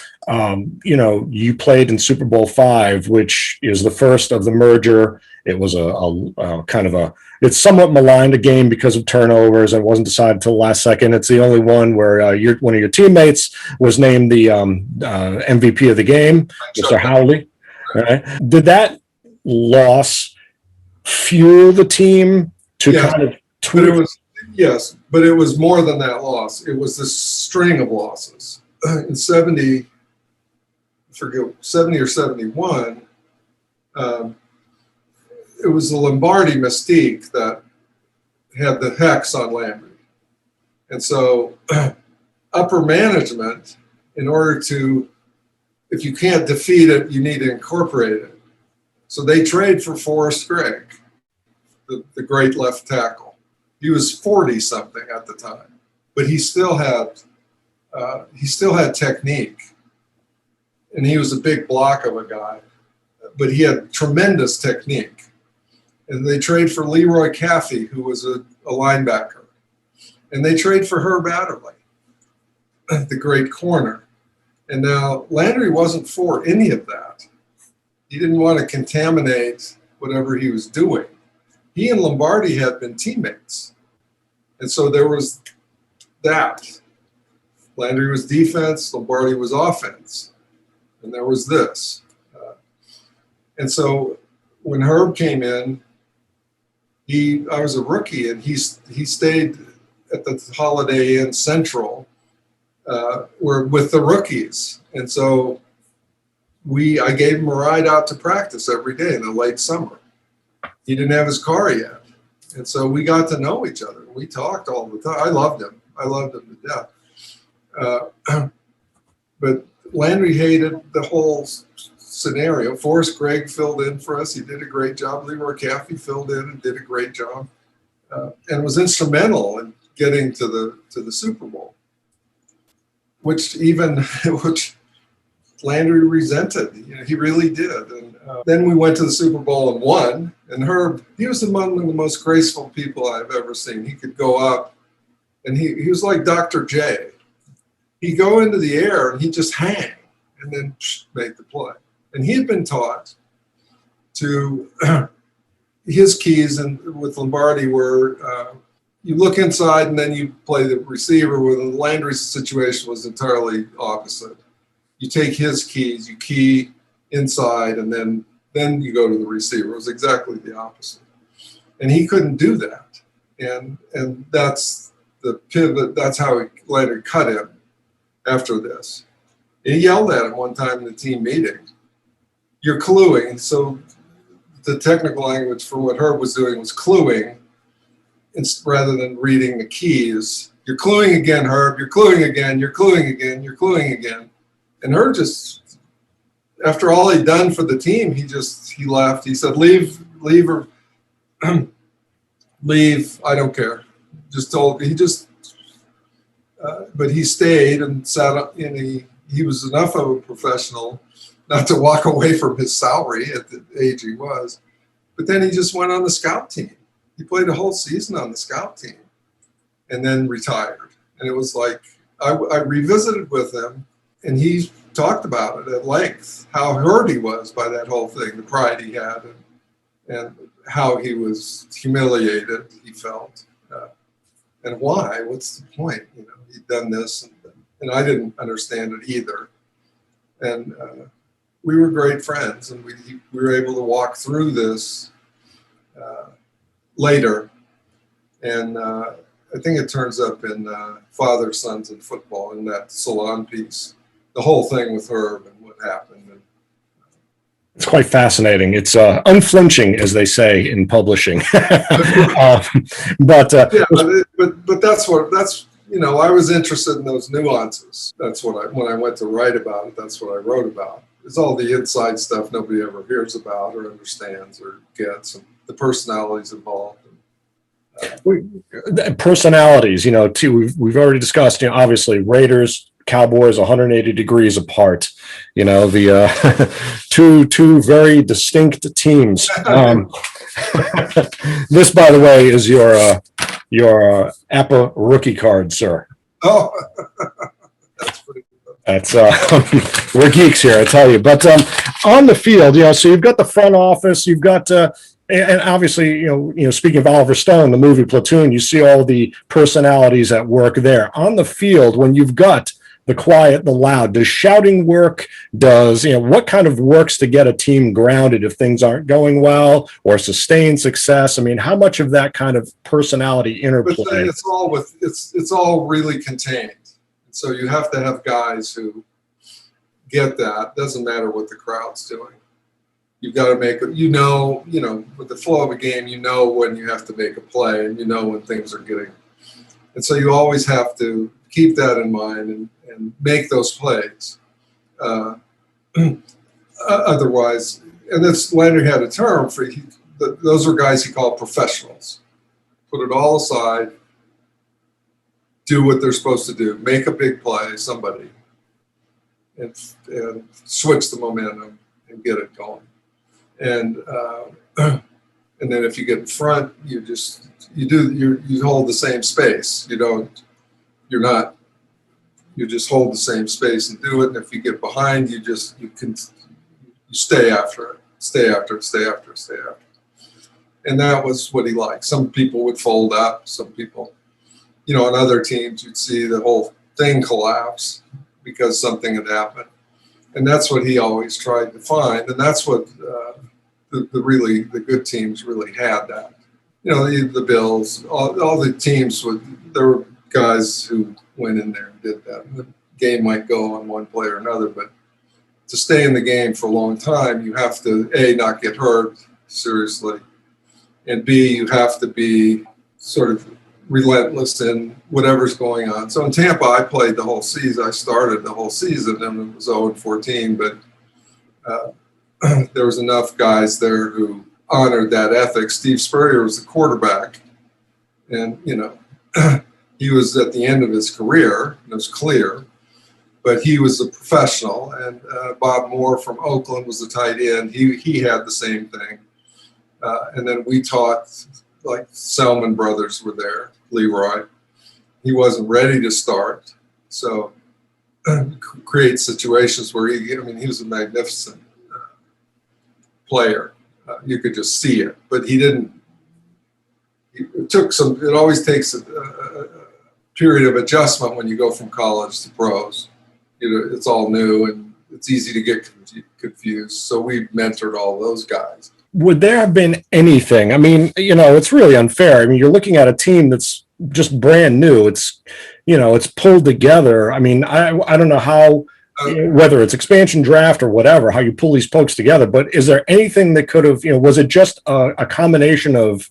you played in Super Bowl V, which is the first of the merger. It was a kind of it's somewhat maligned a game because of turnovers and wasn't decided till the last second. It's the only one where one of your teammates was named the MVP of the game, Mr. Howley. Right? Did that loss fuel the team to kind of tweak? Yes, but it was more than that loss. It was this string of losses. In 70 or 71, it was the Lombardi mystique that had the hex on Landry. And so upper management, in order to, if you can't defeat it, you need to incorporate it. So they trade for Forrest Gregg, the great left tackle. He was 40 something at the time, but he still had technique, and he was a big block of a guy, but he had tremendous technique. And they trade for Leroy Caffey, who was a linebacker, and they trade for Herb Adderley, the great corner. And now Landry wasn't for any of that. He didn't want to contaminate whatever he was doing. He and Lombardi had been teammates. And so there was that. Landry was defense, Lombardi was offense. And there was this. And so when Herb came in, I was a rookie, and he stayed at the Holiday Inn Central with the rookies. And so I gave him a ride out to practice every day in the late summer. He didn't have his car yet. And so we got to know each other. We talked all the time. I loved him to death. But Landry hated the whole scenario. Forrest Gregg filled in for us. He did a great job. Leroy Caffey filled in and did a great job, and was instrumental in getting to the Super Bowl, which Landry resented. He really did. And then we went to the Super Bowl and won. And Herb, he was among the most graceful people I've ever seen. He could go up, and he was like Dr. J. He'd go into the air and he'd just hang and then make the play. And he had been taught to, his keys and with Lombardi were, you look inside and then you play the receiver. With Landry's situation was entirely opposite. You take his keys, you key inside, and then you go to the receiver. It was exactly the opposite. And he couldn't do that. And that's the pivot. That's how Landry cut him after this. And he yelled at him one time in the team meeting, "You're cluing." So the technical language for what Herb was doing was cluing, rather than reading the keys. "You're cluing again, Herb. You're cluing again. You're cluing again. You're cluing again." And Herb just, after all he'd done for the team, he left. He said, "Leave, or leave. I don't care." But he stayed and sat up, and he was enough of a professional not to walk away from his salary at the age he was. But then he just went on the scout team. He played a whole season on the scout team and then retired. And it was like, I revisited with him, and he talked about it at length, how hurt he was by that whole thing, the pride he had, and how he was humiliated, he felt. And why? What's the point? He'd done this, and I didn't understand it either. And we were great friends, and we were able to walk through this later. And I think it turns up in Father, Sons, and Football, in that Salon piece, the whole thing with Herb and what happened. It's quite fascinating. It's unflinching, as they say in publishing. But that's I was interested in those nuances. That's when I went to write about it, that's what I wrote about. It's all the inside stuff nobody ever hears about or understands or gets, and the personalities involved. Personalities, too. We've already discussed. Obviously, Raiders, Cowboys, 180 degrees apart. The two very distinct teams. This, by the way, is your your APBA rookie card, sir. Oh, that's pretty good. That's we're geeks here, I tell you. But on the field, so you've got the front office, you've got and obviously, speaking of Oliver Stone, the movie Platoon, you see all the personalities at work there. On the field, when you've got the quiet, the loud, does shouting work? Does, what kind of works to get a team grounded if things aren't going well, or sustain success? I mean, how much of that kind of personality interplay? It's all really contained. So you have to have guys who get that. Doesn't matter what the crowd's doing. You've got to make it, with the flow of a game, when you have to make a play, and when things are getting. And so you always have to keep that in mind and make those plays. Otherwise, and this Landry had a term for those are guys he called professionals. Put it all aside, do what they're supposed to do, make a big play, somebody, and switch the momentum and get it going. And and then if you get in front, you hold the same space. You just hold the same space and do it. And if you get behind, you stay after it, stay after it. And that was what he liked. Some people would fold up. Some people, on other teams, you'd see the whole thing collapse because something had happened. And that's what he always tried to find. And that's what the good teams really had that. The Bills, all the teams, there were guys who went in there and did that. The game might go on one play or another, but to stay in the game for a long time, you have to, A, not get hurt seriously, and B, you have to be sort of relentless in whatever's going on. So in Tampa, I played the whole season. I started the whole season, and it was 0-14, but there was enough guys there who honored that ethic. Steve Spurrier was the quarterback, and he was at the end of his career. It was clear, but he was a professional. And Bob Moore from Oakland was the tight end. He had the same thing. And then we taught, like Selman brothers were there. Leroy, he wasn't ready to start, so create situations where he was a magnificent player. You could just see it, but he didn't. It always takes a period of adjustment when you go from college to pros. It's all new and it's easy to get confused. So we mentored all those guys. Would there have been anything? I mean, it's really unfair. I mean, you're looking at a team that's just brand new. It's, it's pulled together. I mean, I don't know how, whether it's expansion draft or whatever, how you pull these folks together, but is there anything that could have, was it just a combination of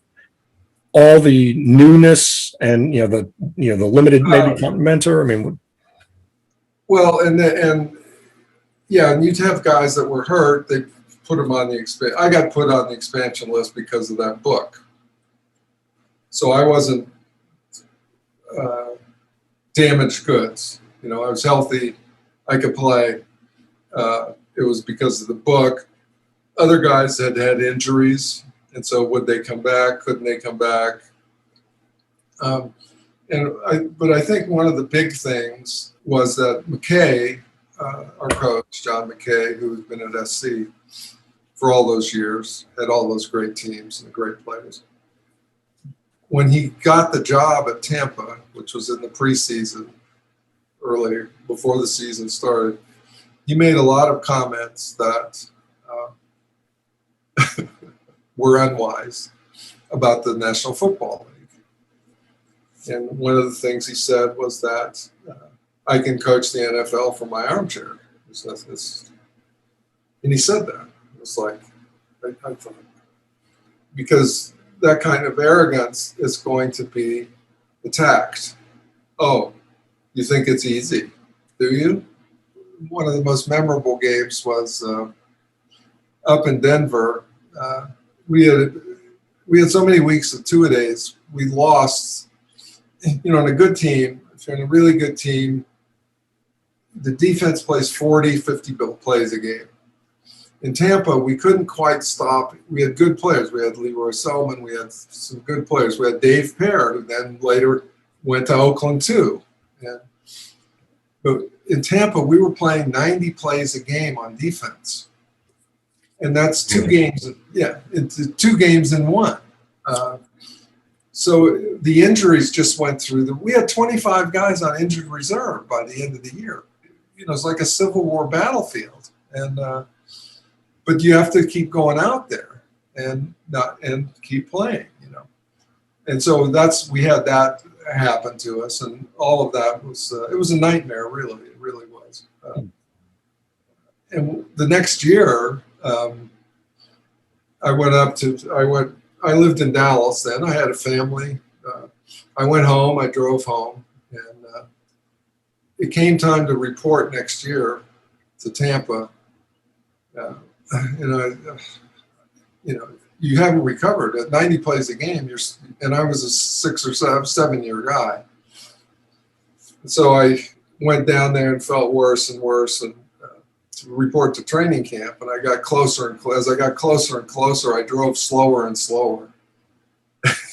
all the newness and, the limited maybe mentor? I mean, well, and you'd have guys that were hurt. They put them on I got put on the expansion list because of that book. So I wasn't damaged goods. I was healthy. I could play. It was because of the book. Other guys had injuries, and so would they come back? Couldn't they come back? But I think one of the big things was that McKay, our coach, John McKay, who's been at SC for all those years, had all those great teams and great players. When he got the job at Tampa, which was in the preseason, earlier, before the season started, he made a lot of comments that were unwise about the National Football League. And one of the things he said was that I can coach the NFL from my armchair. And he said that. It's like, I thought, because that kind of arrogance is going to be attacked. Oh, you think it's easy, do you? One of the most memorable games was up in Denver. We had so many weeks of two-a-days. We lost, in a good team, if you're in a really good team, the defense plays 40, 50 plays a game. in Tampa, we couldn't quite stop. We had good players. We had Leroy Selman. We had some good players. We had Dave Pear, who then later went to Oakland too. But in Tampa, we were playing 90 plays a game on defense. And that's two games. Yeah, it's 2 games in one. So the injuries just went through. We had 25 guys on injured reserve by the end of the year. It's like a Civil War battlefield. And but you have to keep going out there and keep playing. And so we had that happen to us, and all of that was it was a nightmare. Really, it really was. And the next year, I lived in Dallas then. I had a family. I went home. I drove home, and it came time to report next year to Tampa. You haven't recovered at 90 plays a game. And I was a 6 or 7-year guy. So I went down there and felt worse and worse, and to report to training camp. And I got closer, and as I got closer and closer, I drove slower and slower.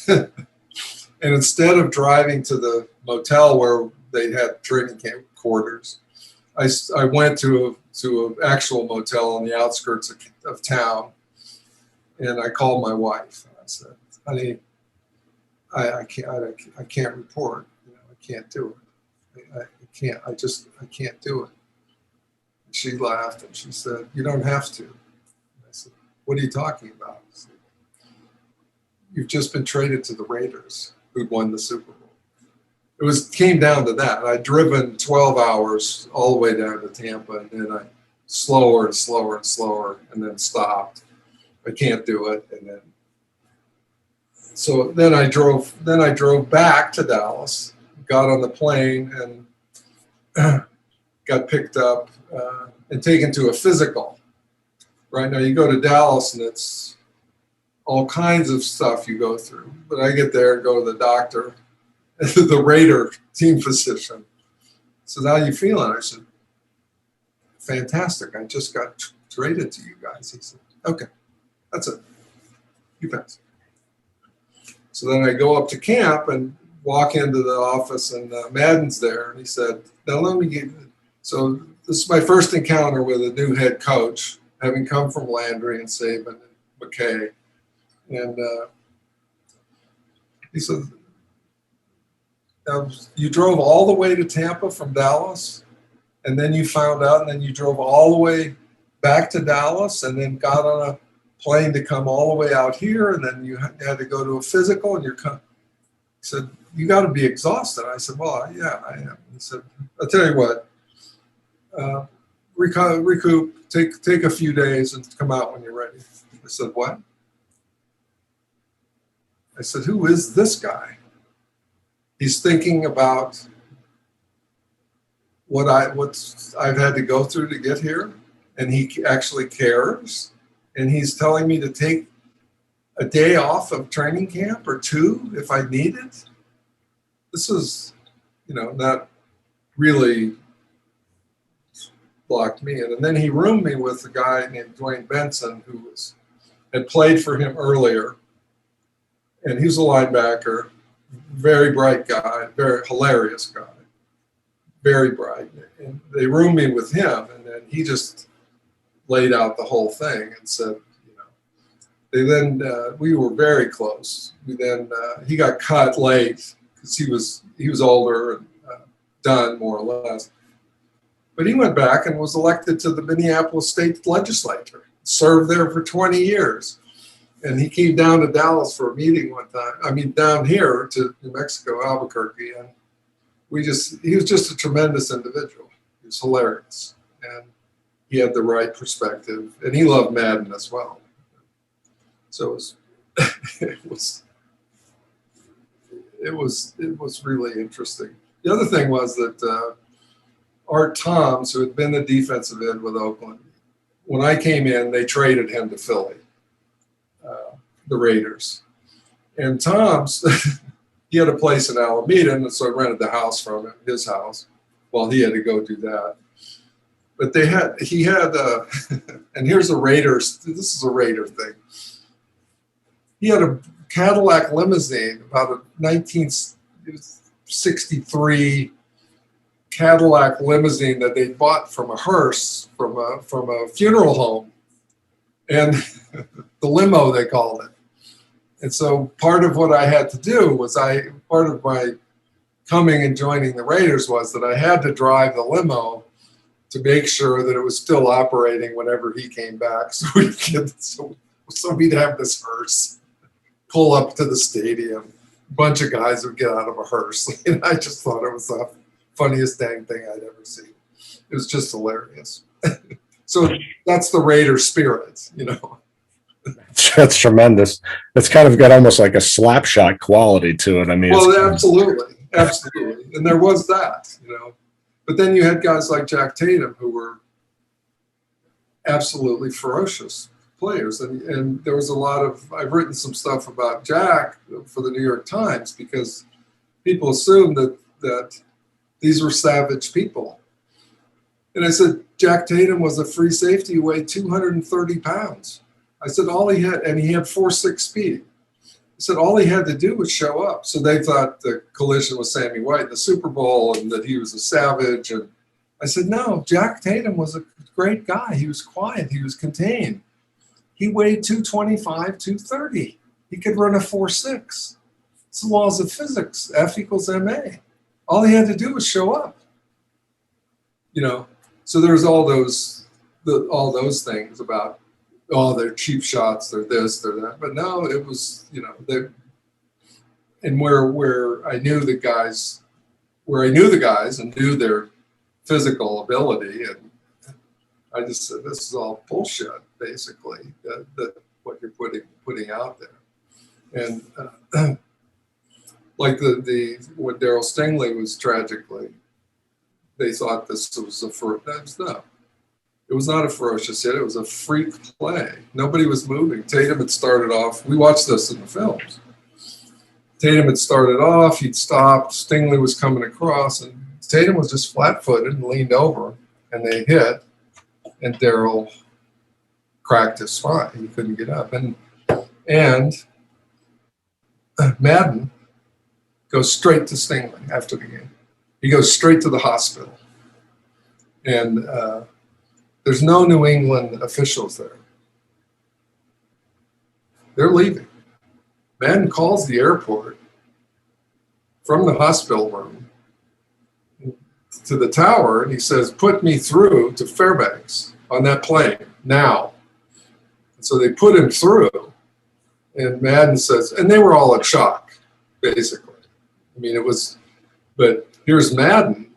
And instead of driving to the motel where they had training camp quarters, I went to an actual motel on the outskirts of town, and I called my wife. And I said, "Honey, I can't report. I can't do it. I can't do it." And she laughed and she said, "You don't have to." And I said, "What are you talking about?" She said, "You've just been traded to the Raiders, who'd won the Super Bowl." It came down to that. I'd driven 12 hours all the way down to Tampa, and then I slower and slower and slower, and then stopped. I can't do it, and then so then I drove back to Dallas, got on the plane, and got picked up and taken to a physical. Right now, you go to Dallas, and it's all kinds of stuff you go through. But I get there and go to the doctor, the Raider team physician. Says, "How you feeling?" I said, "Fantastic. I just got traded to you guys." He said, "Okay, that's it. You pass." So then I go up to camp and walk into the office, and Madden's there, and he said, "Now let me get." So this is my first encounter with a new head coach, having come from Landry and Saban and McKay, and he said, "You drove all the way to Tampa from Dallas, and then you found out, and then you drove all the way back to Dallas, and then got on a plane to come all the way out here, and then you had to go to a physical, and he said, "You got to be exhausted." I said, "Well, yeah, I am." He said, "I'll tell you what, recoup, take a few days and come out when you're ready." I said, "What?" I said, "Who is this guy? He's thinking about what I've had to go through to get here, and he actually cares, and he's telling me to take a day off of training camp or 2 if I need it." This is, not really blocked me in. And then he roomed me with a guy named Dwayne Benson, who had played for him earlier, and he was a linebacker, very bright guy, very hilarious guy, very bright. And they roomed me with him, and then he just laid out the whole thing and said, we were very close. He got cut late because he was older and done more or less. But he went back and was elected to the Minneapolis State Legislature, served there for 20 years. And he came down to Dallas for a meeting one time. Down here to New Mexico, Albuquerque. And he was just a tremendous individual. He was hilarious. And he had the right perspective. And he loved Madden as well. So it was really interesting. The other thing was that Art Toms, who had been the defensive end with Oakland, when I came in, they traded him to Philly, the Raiders. And Toms, he had a place in Alameda, and so I rented the house from him, his house, while he had to go do that. But he had, and here's a Raiders, this is a Raider thing. He had a Cadillac limousine, about a 1963 Cadillac limousine that they bought from a hearse, from a funeral home. And the limo, they called it. And so part of what I had to do was part of my coming and joining the Raiders was that I had to drive the limo to make sure that it was still operating whenever he came back. So we'd have this hearse pull up to the stadium. A bunch of guys would get out of a hearse. And I just thought it was the funniest dang thing I'd ever seen. It was just hilarious. So that's the Raider spirit, you know. That's tremendous. It's kind of got almost like a slap shot quality to it. I mean, well, absolutely. And there was that, you know. But then you had guys like Jack Tatum who were absolutely ferocious players. And there was a lot of, I've written some stuff about Jack for the New York Times because people assumed that these were savage people. And I said, Jack Tatum was a free safety who weighed 230 pounds. I said, he had 4.6 speed. I said, all he had to do was show up. So they thought the collision with Sammy White in the Super Bowl and that he was a savage. And I said, no, Jack Tatum was a great guy. He was quiet. He was contained. He weighed 225, 230. He could run a 4.6. It's the laws of physics. F equals ma. All he had to do was show up. You know, so there's all those things about, they're cheap shots, they're this, they're that. But no, it was, you know, and where I knew the guys and knew their phiscal ability, and I just said, this is all bullshit, basically, that what you're putting out there. And like when Darryl Stingley was tragically, they thought this was it was not a ferocious hit. It was a freak play. Nobody was moving. Tatum had started off. We watched this in the films. Tatum had started off. He'd stopped. Stingley was coming across, and Tatum was just flat-footed and leaned over, and they hit, and Darryl cracked his spine. He couldn't get up. And Madden goes straight to Stingley after the game. He goes straight to the hospital. And there's no New England officials there. They're leaving. Madden calls the airport from the hospital room to the tower, and he says, put me through to Fairbanks on that plane now. And so they put him through, and Madden says, and they were all in shock, basically. I mean, it was, but here's Madden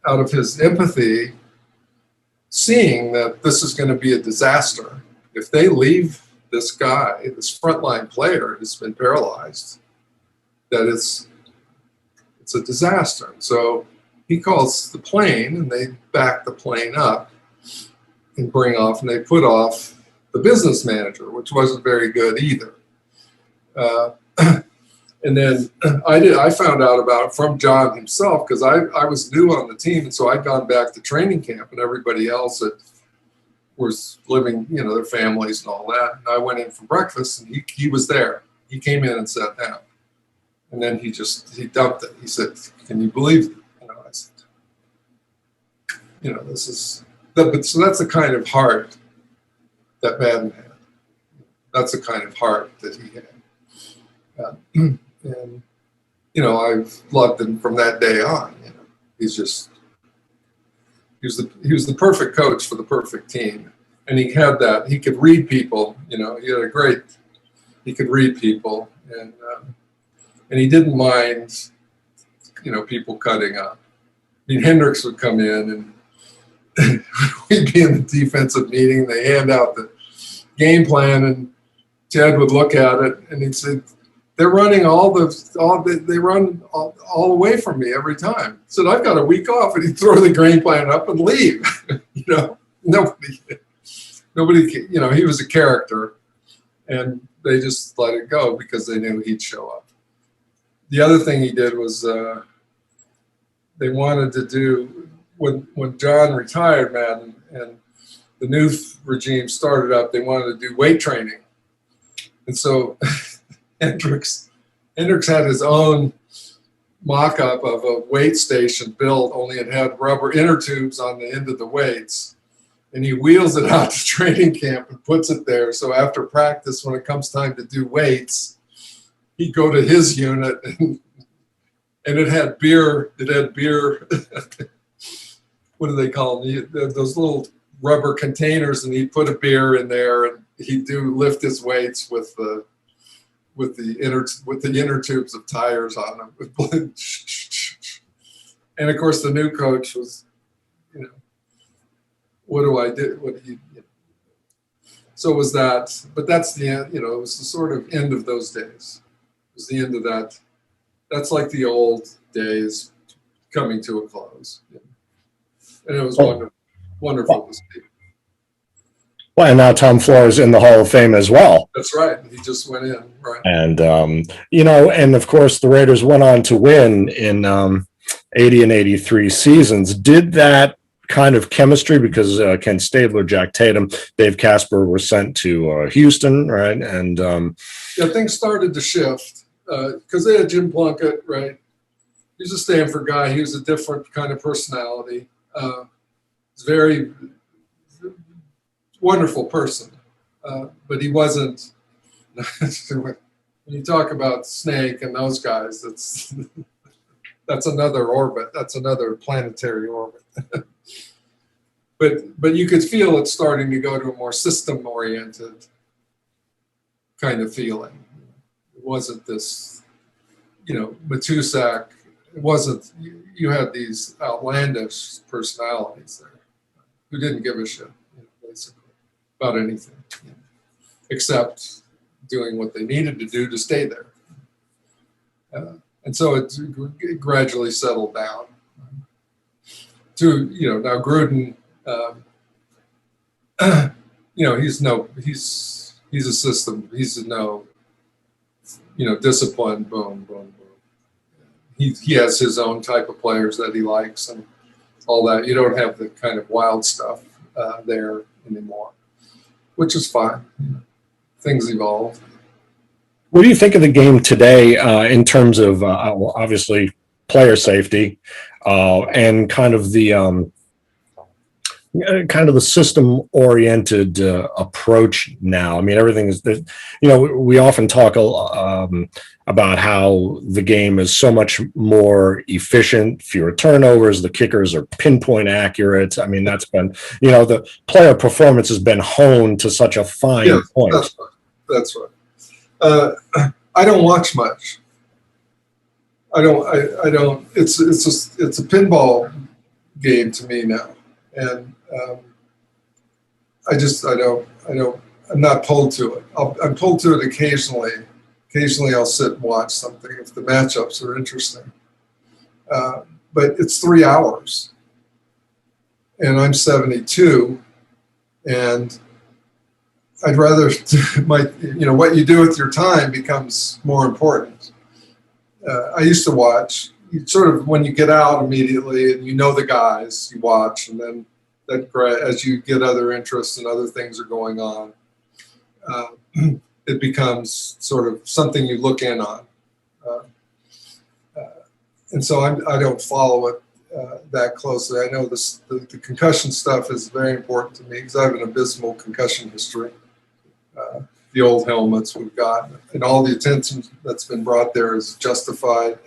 out of his empathy, seeing that this is going to be a disaster. If they leave this guy, this frontline player who's been paralyzed, that it's a disaster. So he calls the plane, and they back the plane up and bring off, and they put off the business manager, which wasn't very good either. And then I found out about it from John himself, because I was new on the team, and so I'd gone back to training camp, and everybody else was living, you know, their families and all that. And I went in for breakfast, and he was there. He came in and sat down, and then he dumped it. He said, "Can you believe it?" You know, I said, "You know, so that's the kind of heart that Madden had. That's the kind of heart that he had." And, you know, I've loved him from that day on. You know, he was the perfect coach for the perfect team. And he had that, he could read people, you know, he could read people, and he didn't mind, you know, people cutting up. I mean, Hendricks would come in, and we'd be in the defensive meeting, they hand out the game plan, and Ted would look at it, and he'd say, they're running they run all away from me every time. He said, I've got a week off, and he'd throw the game plan up and leave. You know, nobody, you know, he was a character, and they just let it go because they knew he'd show up. The other thing he did was they wanted to do, when John retired Madden and the new regime started up, they wanted to do weight training. And so Hendricks had his own mock-up of a weight station built, only it had rubber inner tubes on the end of the weights. And he wheels it out to training camp and puts it there. So after practice, when it comes time to do weights, he'd go to his unit and it had beer. It had beer. What do they call them? Those little rubber containers, and he'd put a beer in there, and he'd lift his weights with the inner tubes of tires on them. And of course, the new coach was, what do I do? What do you? So it was that, but that's the end. It was the sort of end of those days. It was the end of that. That's like the old days coming to a close. And it was wonderful to see. Well, and now Tom Flores in the Hall of Fame as well. That's right. He just went in, right? And and of course the Raiders went on to win in 80 and 83 seasons. Did that kind of chemistry, because Ken Stabler, Jack Tatum, Dave Casper were sent to Houston, right? And things started to shift because they had Jim Plunkett, right? He's a Stanford guy. He was a different kind of personality. He's a very wonderful person, but he wasn't. When you talk about Snake and those guys, that's another orbit. That's another planetary orbit. But you could feel it starting to go to a more system-oriented kind of feeling. It wasn't this, Matusak. It wasn't. You had these outlandish personalities there who didn't give a shit, basically, about anything, except doing what they needed to do to stay there. And so it gradually settled down to, now Gruden, he's a system. He's discipline, boom, boom, boom. He has his own type of players that he likes and all that. You don't have the kind of wild stuff there anymore, which is fine. Things evolve. What do you think of the game today in terms of obviously player safety and kind of the system-oriented approach now? I mean, everything is, we often talk about how the game is so much more efficient, fewer turnovers, the kickers are pinpoint accurate. I mean, that's been, the player performance has been honed to such a fine point. That's right. I don't watch much. I don't. It's a pinball game to me now, and I'm not pulled to it. I'm pulled to it occasionally. Occasionally, I'll sit and watch something if the matchups are interesting. But it's 3 hours, and I'm 72, and I'd rather what you do with your time becomes more important. I used to watch. Sort of when you get out immediately and the guys, you watch, and then as you get other interests and other things are going on, it becomes sort of something you look in on. And so I don't follow it that closely. I know the concussion stuff is very important to me because I have an abysmal concussion history. The old helmets we've got and all the attention that's been brought there is justified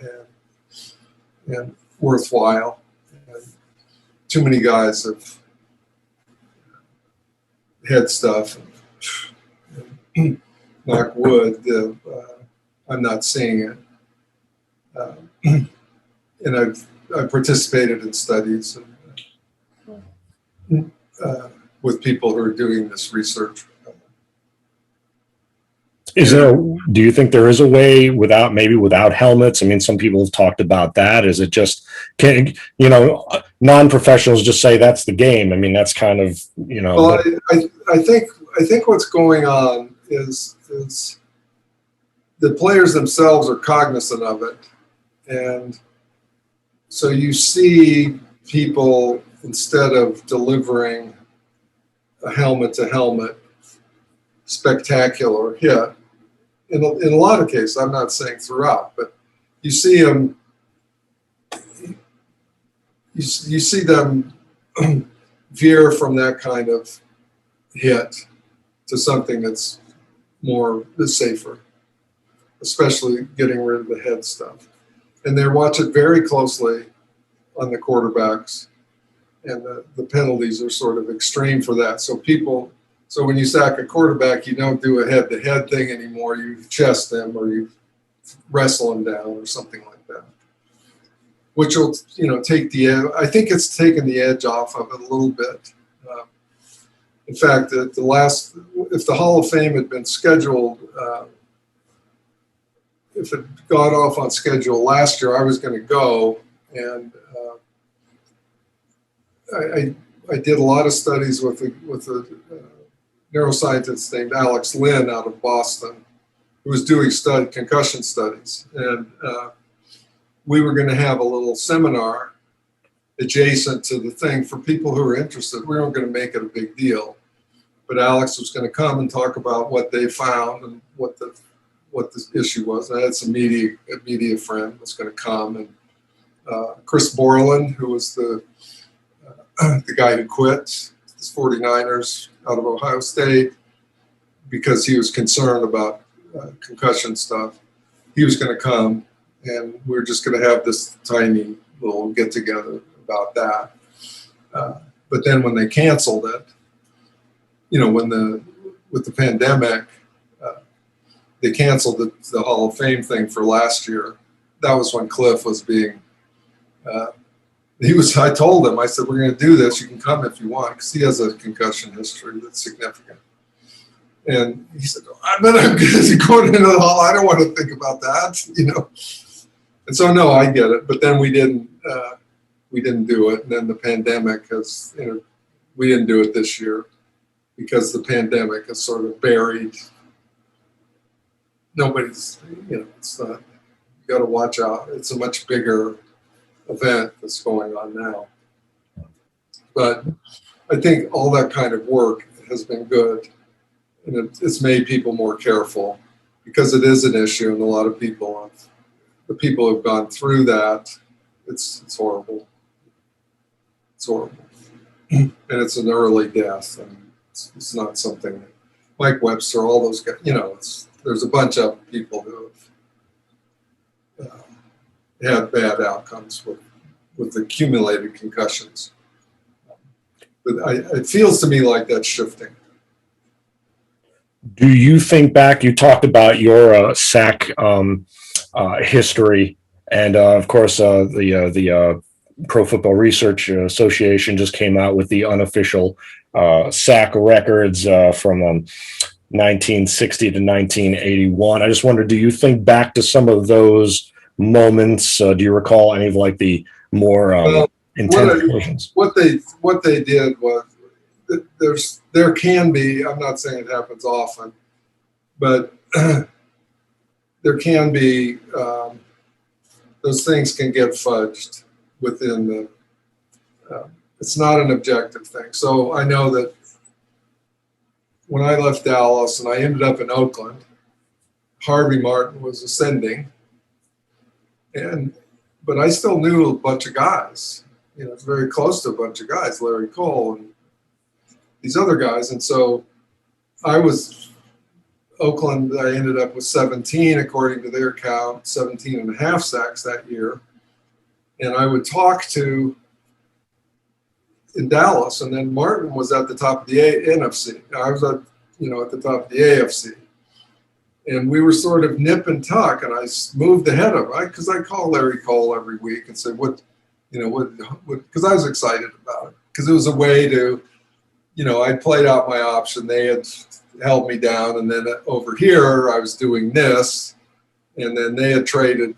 and worthwhile. And too many guys have had stuff. And, knock wood, I'm not seeing it. And I've participated in studies with people who are doing this research. Do you think there is a way without helmets? I mean, some people have talked about that. Is it just, non-professionals just say that's the game? I mean, that's kind of, Well, I think what's going on is the players themselves are cognizant of it. And so you see people, instead of delivering a helmet-to-helmet spectacular hit, in a lot of cases, I'm not saying throughout, but you see them, you see them veer from that kind of hit to something that's safer, especially getting rid of the head stuff. And they watch it very closely on the quarterbacks, and the penalties are sort of extreme for that. So when you sack a quarterback, you don't do a head-to-head thing anymore. You chest them or you wrestle them down or something like that, which will, take the edge. I think it's taken the edge off of it a little bit. In fact, if the Hall of Fame had been scheduled, if it got off on schedule last year, I was going to go, and I did a lot of studies with a neuroscientist named Alex Lynn out of Boston, who was doing concussion studies, and we were going to have a little seminar adjacent to the thing for people who are interested. We weren't going to make it a big deal, but Alex was going to come and talk about what they found and what the issue was. I had some media friend was going to come, and Chris Borland, who was the guy who quit the 49ers out of Ohio State because he was concerned about concussion stuff. He was going to come, and we were just going to have this tiny little get together about that. But then when they canceled it, with the pandemic, they canceled the Hall of Fame thing for last year. That was when Cliff was being, I told him, I said, we're going to do this. You can come if you want, because he has a concussion history that's significant. And he said, I'm going into the hall. I don't want to think about that, And so, no, I get it. But then we didn't do it. And then the pandemic we didn't do it this year because the pandemic has sort of buried. Nobody's, it's not, you got to watch out. It's a much bigger event that's going on now. But I think all that kind of work has been good, and it's made people more careful because it is an issue, and a lot of people, the people who've gone through that, it's horrible. It's horrible. And it's an early death, and it's not something that Mike Webster, all those guys, there's a bunch of people who have had bad outcomes with accumulated concussions. But it feels to me like that's shifting. Do you think back, you talked about your sack history, and of course the Pro Football Research Association just came out with the unofficial sack records from 1960 to 1981. I just wonder, do you think back to some of those moments? Do you recall any of the more intense versions? What they did was there can be, I'm not saying it happens often, but there can be, those things can get fudged within it's not an objective thing. So I know that when I left Dallas and I ended up in Oakland, Harvey Martin was ascending, but I still knew a bunch of guys. Very close to a bunch of guys, Larry Cole and these other guys. And so Oakland, I ended up with 17, according to their count, 17 and a half sacks that year. And I would talk in Dallas, and then Martin was at the top of the NFC. I was at the top of the AFC. And we were sort of nip and tuck, and I moved ahead of it because I call Larry Cole every week and say, because I was excited about it, because it was a way to, I played out my option. They had held me down, and then over here I was doing this, and then they had gotten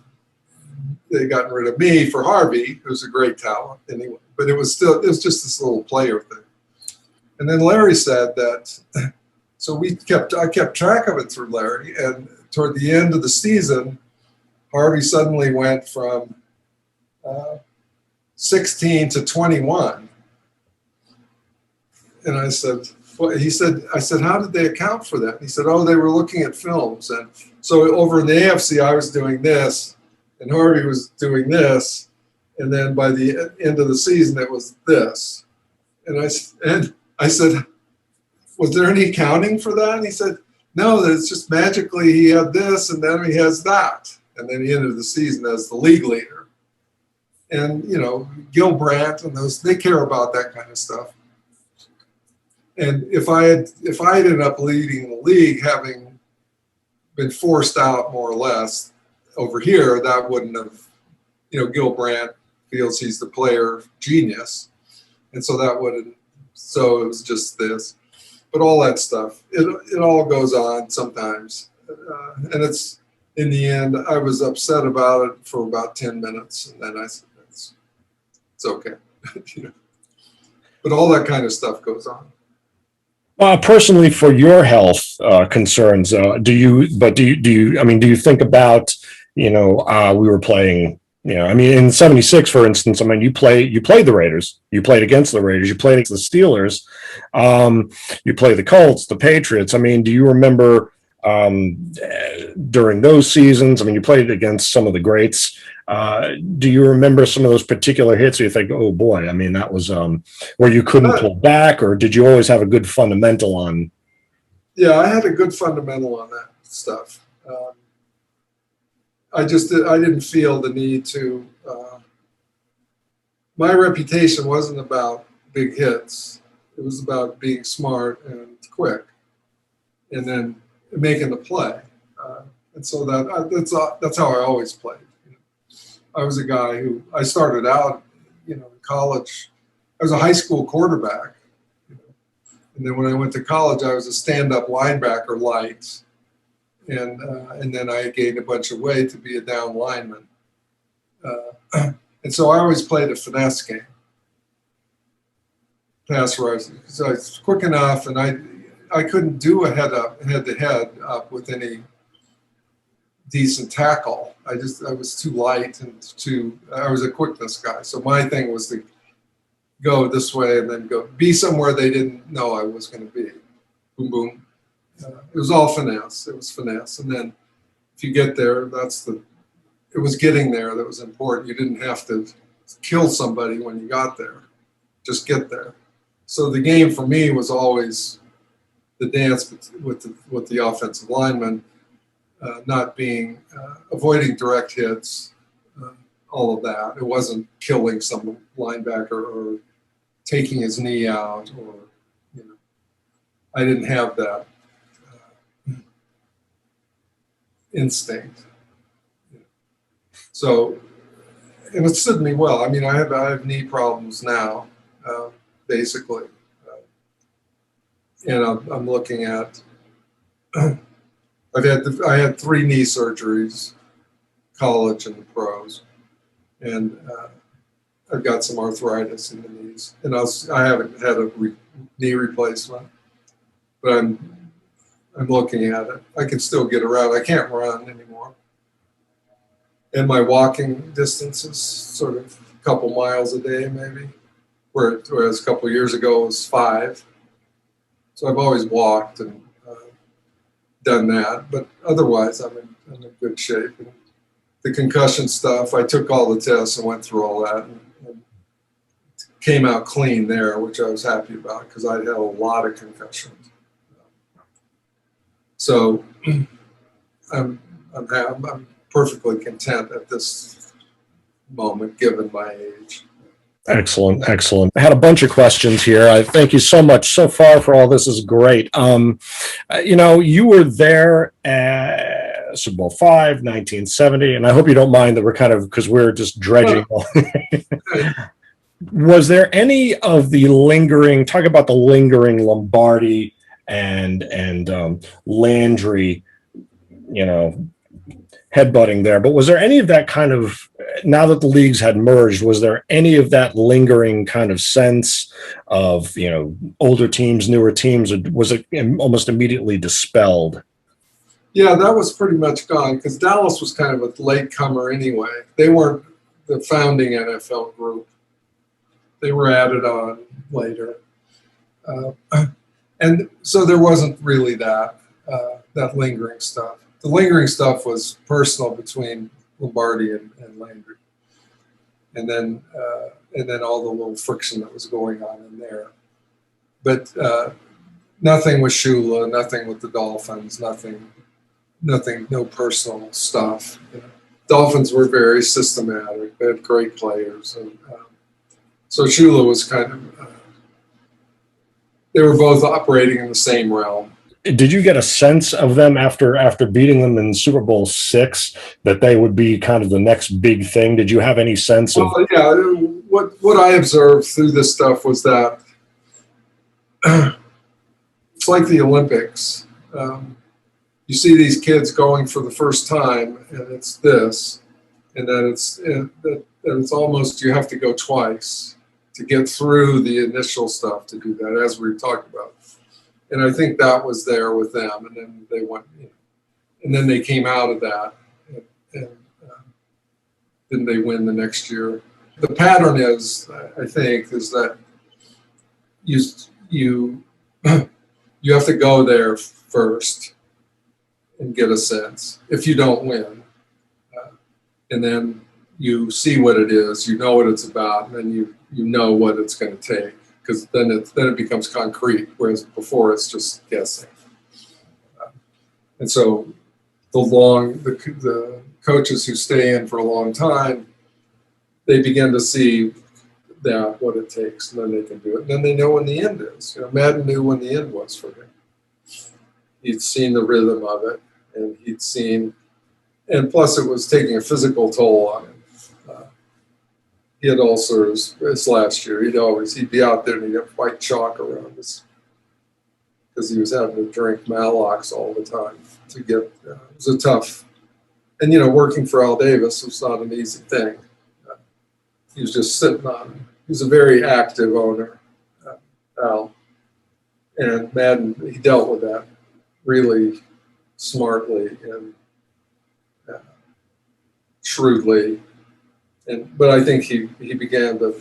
rid of me for Harvey, who's a great talent anyway. But it was just this little player thing. And then Larry said that, so I kept track of it through Larry, and toward the end of the season, Harvey suddenly went from 16-21. And I said, well, he said, I said, how did they account for that? And he said, oh, they were looking at films. And so over in the AFC, I was doing this, and Harvey was doing this. And then by the end of the season, it was this. And I said, was there any accounting for that? And he said, no, that it's just magically he had this, and then he has that. And then he ended the season as the league leader. And, you know, Gil Brandt and those, they care about that kind of stuff. And if I had ended up leading the league, having been forced out more or less over here, that wouldn't have, you know, Gil Brandt feels he's the player genius. And so that wouldn't, so it was just this. But all that stuff, it all goes on sometimes. And it's, in the end, I was upset about it for about 10 minutes. And then I said, it's okay. You know? But all that kind of stuff goes on. Personally, for your health concerns, do you think about, you know, we were playing, you know, I mean, in '76, for instance, I mean, you played the Raiders, you played against the Raiders, you played against the Steelers, you played the Colts, the Patriots. I mean, do you remember during those seasons? I mean, you played against some of the greats. Do you remember some of those particular hits where you think, oh boy, I mean, that was where you couldn't pull back, or did you always have a good fundamental on? Yeah, I had a good fundamental on that stuff. I didn't feel the need to. My reputation wasn't about big hits. It was about being smart and quick, and then making the play. And so that's how I always played. I was a guy who, I started out, you know, in college. I was a high school quarterback, you know, and then when I went to college, I was a stand-up linebacker light, and then I gained a bunch of weight to be a down lineman, and so I always played a finesse game, pass rush. So I was quick enough, and I couldn't do a head-to-head up with any decent tackle. I was too light and I was a quickness guy. So my thing was to go this way and then be somewhere they didn't know I was going to be. Boom, boom. It was all finesse. It was finesse. And then if you get there, it was getting there that was important. You didn't have to kill somebody when you got there. Just get there. So the game for me was always the dance with the offensive lineman. Avoiding direct hits, all of that. It wasn't killing some linebacker or taking his knee out, or, you know, I didn't have that instinct. So, and it stood me well. I mean, I have knee problems now, basically, and I'm looking at. I had 3 knee surgeries, college and pros, and I've got some arthritis in the knees, and I haven't had a knee replacement, but I'm looking at it. I can still get around. I can't run anymore, and my walking distance is sort of a couple miles a day, maybe, whereas a couple of years ago it was 5. So I've always walked and done that, but otherwise I'm in good shape. And the concussion stuff, I took all the tests and went through all that and came out clean there, which I was happy about because I'd had a lot of concussions. So I'm perfectly content at this moment, given my age. Excellent. I had a bunch of questions here. I thank you so much so far for all this. Is great. You know, you were there at Super Bowl V, 1970, and I hope you don't mind that we're because we're just dredging. Was there any of the lingering, talk about the lingering Lombardi and Landry, you know, headbutting there, but was there any of that kind of, now that the leagues had merged, was there any of that lingering kind of sense of, you know, older teams, newer teams, or was it almost immediately dispelled? Yeah, that was pretty much gone because Dallas was kind of a latecomer anyway. They weren't the founding NFL group. They were added on later. And so there wasn't really that lingering stuff. The lingering stuff was personal between Lombardi and Landry. And then all the little friction that was going on in there. But nothing with Shula, nothing with the Dolphins, nothing, no personal stuff. You know. Dolphins were very systematic. They had great players. And so Shula was kind of, they were both operating in the same realm. Did you get a sense of them after beating them in Super Bowl VI that they would be kind of the next big thing? Did you have any sense of? Yeah, what I observed through this stuff was that it's like the Olympics. You see these kids going for the first time, and it's this, and then it's almost you have to go twice to get through the initial stuff to do that, as we talked about. And I think that was there with them, and then they went, and then they came out of that, and then they win the next year. The pattern is, I think, is that you have to go there first and get a sense. If you don't win, and then you see what it is, you know what it's about, and then you know what it's going to take. Because then it becomes concrete, whereas before it's just guessing. And so the coaches who stay in for a long time, they begin to see that what it takes, and then they can do it. And then they know when the end is. You know, Madden knew when the end was for him. He'd seen the rhythm of it, and he'd seen, and plus it was taking a physical toll on him. He had ulcers this last year. He'd be out there and he'd have white chalk around us because he was having to drink Malox all the time to get. It was a tough, and working for Al Davis was not an easy thing. He was just sitting on him. He was a very active owner, Al, and Madden. He dealt with that really smartly and shrewdly. But I think he began to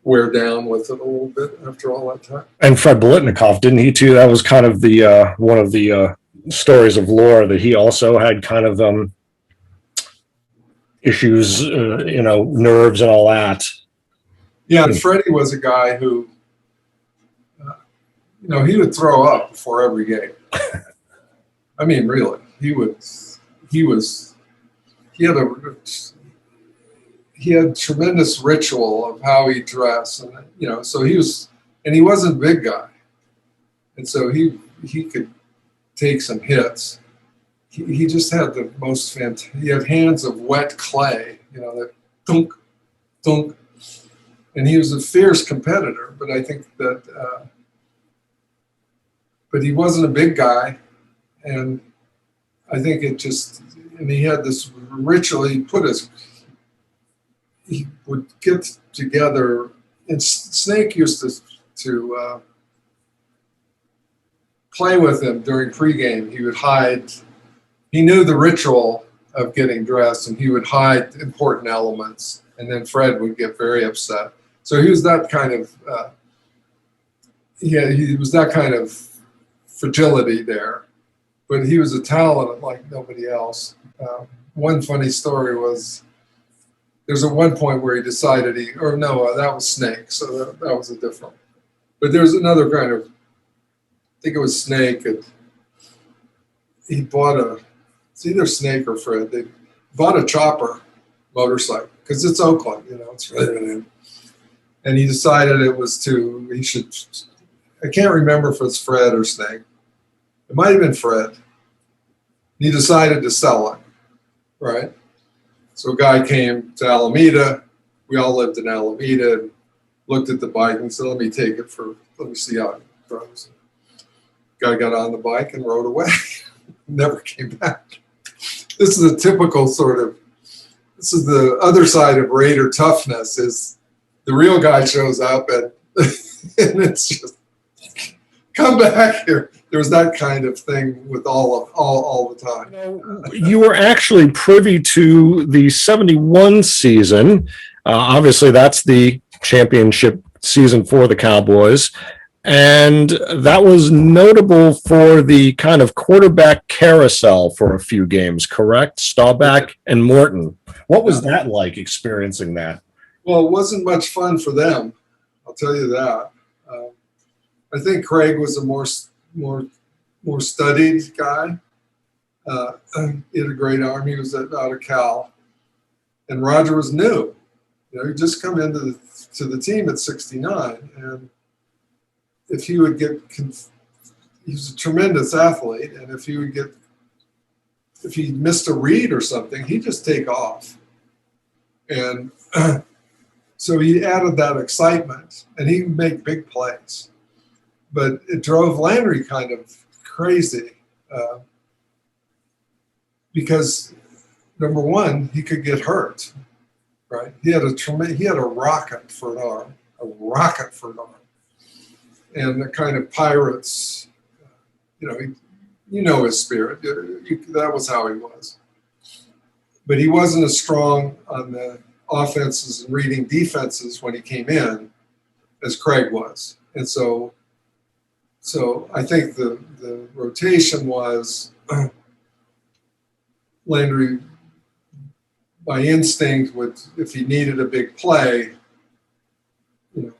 wear down with it a little bit after all that time. And Fred Biletnikoff, didn't he too? That was kind of the one of the stories of lore that he also had kind of issues, nerves and all that. Yeah, and Freddie was a guy who, he would throw up before every game. I mean, really, he had tremendous ritual of how he dressed, and so he wasn't a big guy, and so he could take some hits. He just had the most fantastic. He had hands of wet clay, that thunk, thunk, and he was a fierce competitor. But I think that, but he wasn't a big guy, and I think and he had this ritual. He would get together, and Snake used to play with him during pregame. He would hide. He knew the ritual of getting dressed, and he would hide important elements. And then Fred would get very upset. So he was that kind of. He was that kind of fragility there, but he was a talent like nobody else. One funny story was. There's at one point where he decided that was Snake, so that was a different. But there's another kind of, I think it was Snake, and he bought it's either Snake or Fred, they bought a chopper motorcycle, because it's Oakland, it's really, and he decided I can't remember if it's Fred or Snake. It might have been Fred. He decided to sell it, right? So a guy came to Alameda. We all lived in Alameda and looked at the bike and said, let me see how it goes. Guy got on the bike and rode away. Never came back. This is a typical this is the other side of Raider toughness is the real guy shows up and it's just, come back here. There was that kind of thing with all the time. You were actually privy to the 71 season. Obviously, that's the championship season for the Cowboys. And that was notable for the kind of quarterback carousel for a few games, correct? Staubach and Morton. What was that like, experiencing that? Well, it wasn't much fun for them, I'll tell you that. I think Craig was a more studied guy. He had a great arm. He was out of Cal. And Roger was new. He'd just come into the team at 69. And if he would get, he was a tremendous athlete. And if he missed a read or something, he'd just take off. And so he added that excitement, and he would make big plays. But it drove Landry kind of crazy because, number one, he could get hurt, right? He had a rocket for an arm, and the kind of Pirates, his spirit. That was how he was. But he wasn't as strong on the offenses and reading defenses when he came in as Craig was. And so I think the rotation was Landry, by instinct, if he needed a big play,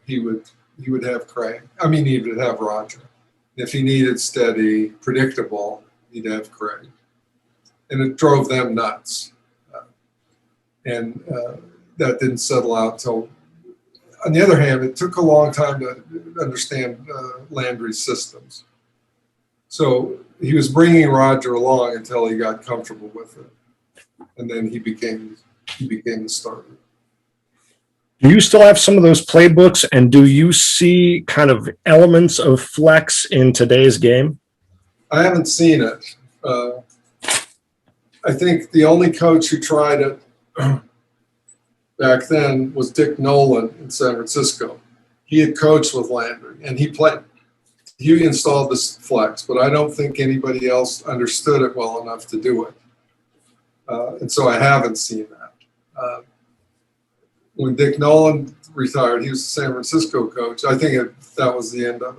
he would have Craig. He would have Roger. If he needed steady, predictable, he'd have Craig. And it drove them nuts. And that didn't settle out till. On the other hand, it took a long time to understand Landry's systems. So he was bringing Roger along until he got comfortable with it, and then he became the starter. Do you still have some of those playbooks, and do you see kind of elements of flex in today's game? I haven't seen it. I think the only coach who tried it back then was Dick Nolan in San Francisco. He had coached with Landry, and he installed this flex, but I don't think anybody else understood it well enough to do it. And so I haven't seen that. When Dick Nolan retired, he was the San Francisco coach. I think that was the end of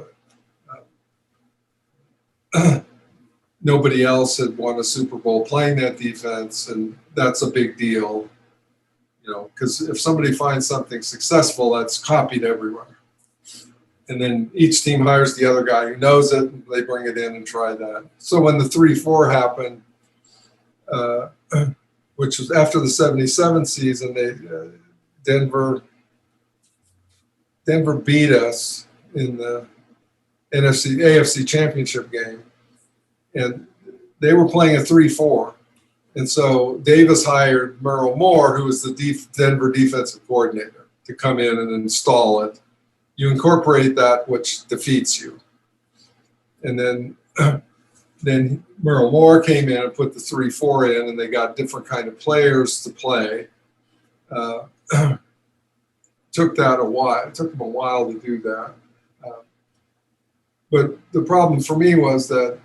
it. Nobody else had won a Super Bowl playing that defense, and that's a big deal. Because if somebody finds something successful, that's copied everywhere. And then each team hires the other guy who knows it, and they bring it in and try that. So when the 3-4 happened, which was after the 77 season, Denver beat us in the AFC championship game. And they were playing a 3-4. And so Davis hired Merle Moore, who was the Denver defensive coordinator, to come in and install it. You incorporate that, which defeats you. And then Merle Moore came in and put the 3-4 in, and they got different kind of players to play. Took them a while to do that. But the problem for me was that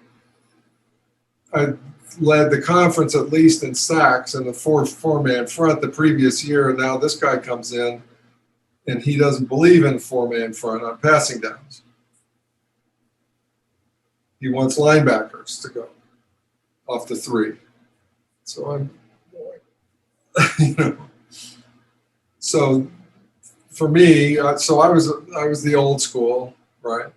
I led the conference at least in sacks in the four-man front the previous year, and now this guy comes in and he doesn't believe in four-man front on passing downs. He wants linebackers to go off the 3. So I'm, So for me, so I was the old school, right?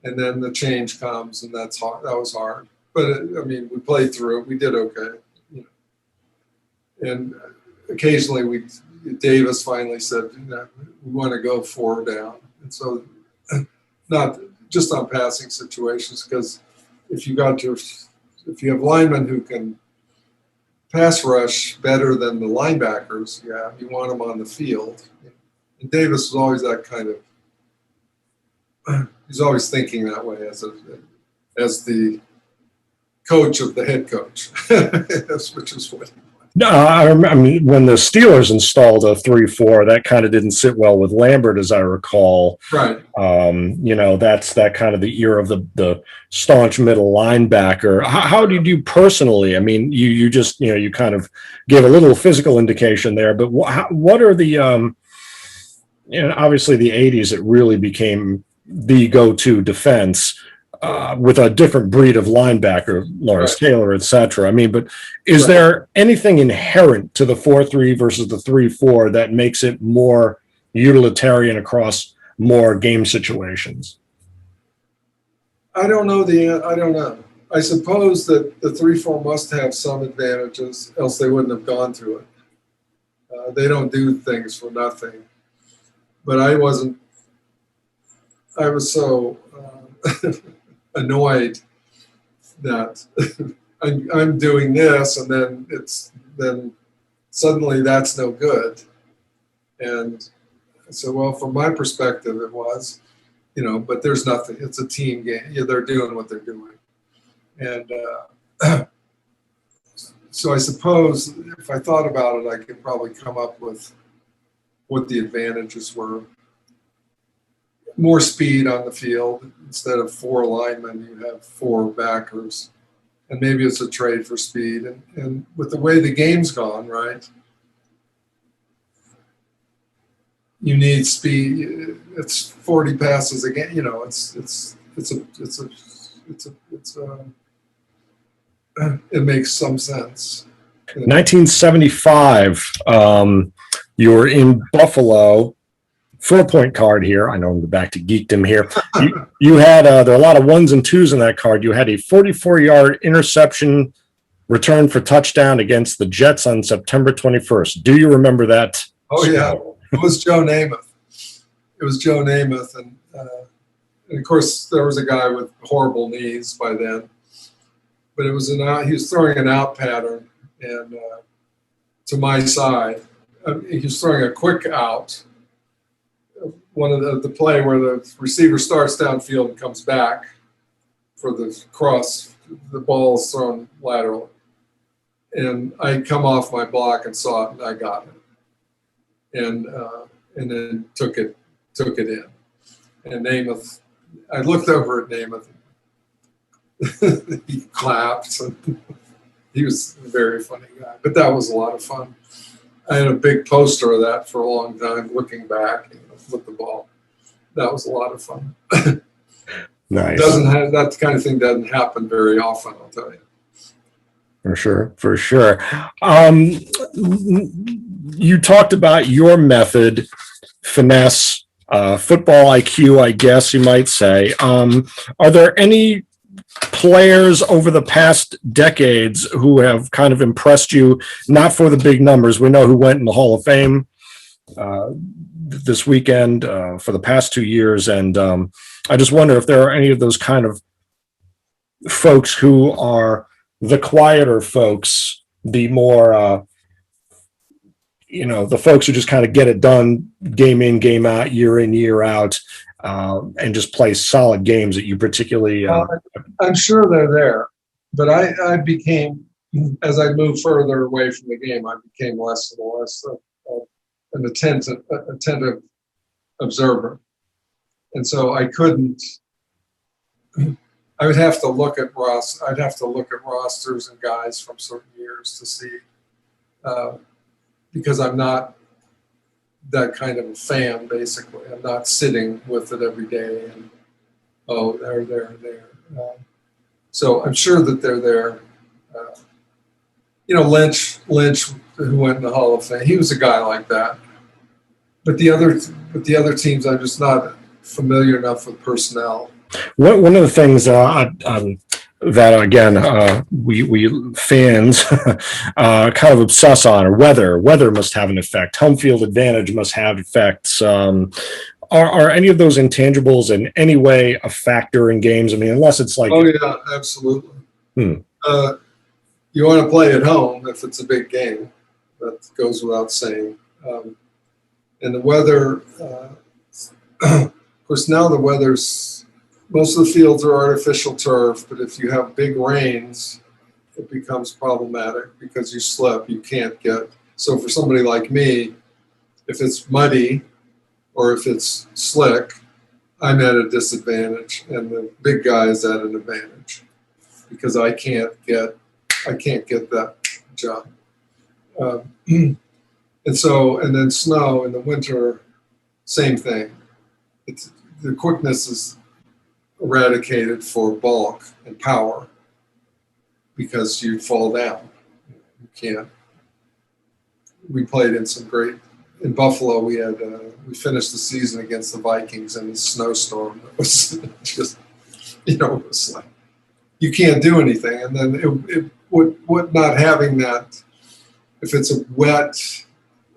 And then the change comes, and that's hard. That was hard. But we played through it. We did okay, And occasionally, Davis finally said, we want to go 4 down, and so not just on passing situations, because if you have linemen who can pass rush better than the linebackers, you want them on the field. And Davis was always that kind of. He's always thinking that way as the coach of the head coach, which is what. No, I mean, when the Steelers installed a 3-4, that kind of didn't sit well with Lambert, as I recall. Right. That's that kind of the era of the staunch middle linebacker. How did you personally? I mean, you just you kind of gave a little physical indication there, but what are the And obviously the 80s, it really became the go-to defense with a different breed of linebacker, Lawrence Taylor, et cetera. I mean, but is there anything inherent to the 4-3 versus the 3-4 that makes it more utilitarian across more game situations? I don't know. I don't know. I suppose that the 3-4 must have some advantages, else they wouldn't have gone to it. They don't do things for nothing. But I was so annoyed that I'm doing this, and then suddenly that's no good. And so, well, from my perspective, it was, but there's nothing. It's a team game. Yeah, they're doing what they're doing. And so I suppose if I thought about it, I could probably come up with what the advantages were. More speed on the field. Instead of 4 linemen, you have 4 backers. And maybe it's a trade for speed. And with the way the game's gone, right, you need speed. It's 40 passes a game. It makes some sense. 1975, you were in Buffalo. 4-point card here. I know I'm back to geekdom here. You had there are a lot of 1s and 2s in that card. You had a 44-yard interception return for touchdown against the Jets on September 21st. Do you remember that? Oh yeah, it was Joe Namath. And of course there was a guy with horrible knees by then. But it was he was throwing an out pattern, and to my side, he was throwing a quick out. One of the play where the receiver starts downfield and comes back for the cross, the ball is thrown lateral, and I come off my block and saw it, and I got it, and then took it in, and Namath, I looked over at Namath. He clapped. He was a very funny guy, but that was a lot of fun. I had a big poster of that for a long time, looking back with the ball. That was a lot of fun. Nice. That kind of thing doesn't happen very often, I'll tell you. For sure. You talked about your method, finesse, football IQ, I guess you might say. Are there any players over the past decades who have kind of impressed you, not for the big numbers? We know who went in the Hall of Fame this weekend for the past 2 years, and I just wonder if there are any of those kind of folks who are the quieter folks, the more the folks who just kind of get it done game in, game out, year in, year out, and just play solid games that you particularly I'm sure they're there, but I became, as I moved further away from the game, I became less and less an attentive observer. And so I would have to look at rosters and guys from certain years to see, because I'm not that kind of a fan, basically. I'm not sitting with it every day and, they're there. So I'm sure that they're there. Lynch, who went in the Hall of Fame, he was a guy like that. But the other teams, I'm just not familiar enough with personnel. One of the things that again we fans kind of obsess on, or weather must have an effect. Home field advantage must have effects. Are any of those intangibles in any way a factor in games? I mean, unless it's like, oh yeah, absolutely. You want to play at home if it's a big game. That goes without saying. And the weather, of course, now the weather's, most of the fields are artificial turf, but if you have big rains, it becomes problematic because you slip. You can't get. So for somebody like me, if it's muddy or if it's slick, I'm at a disadvantage, and the big guy is at an advantage because I can't get that jump. And then snow in the winter, same thing. The quickness is eradicated for bulk and power because you fall down. You can't. We played in some great. In Buffalo, we finished the season against the Vikings in a snowstorm. It was just, it was like you can't do anything. And then what not having that, if it's a wet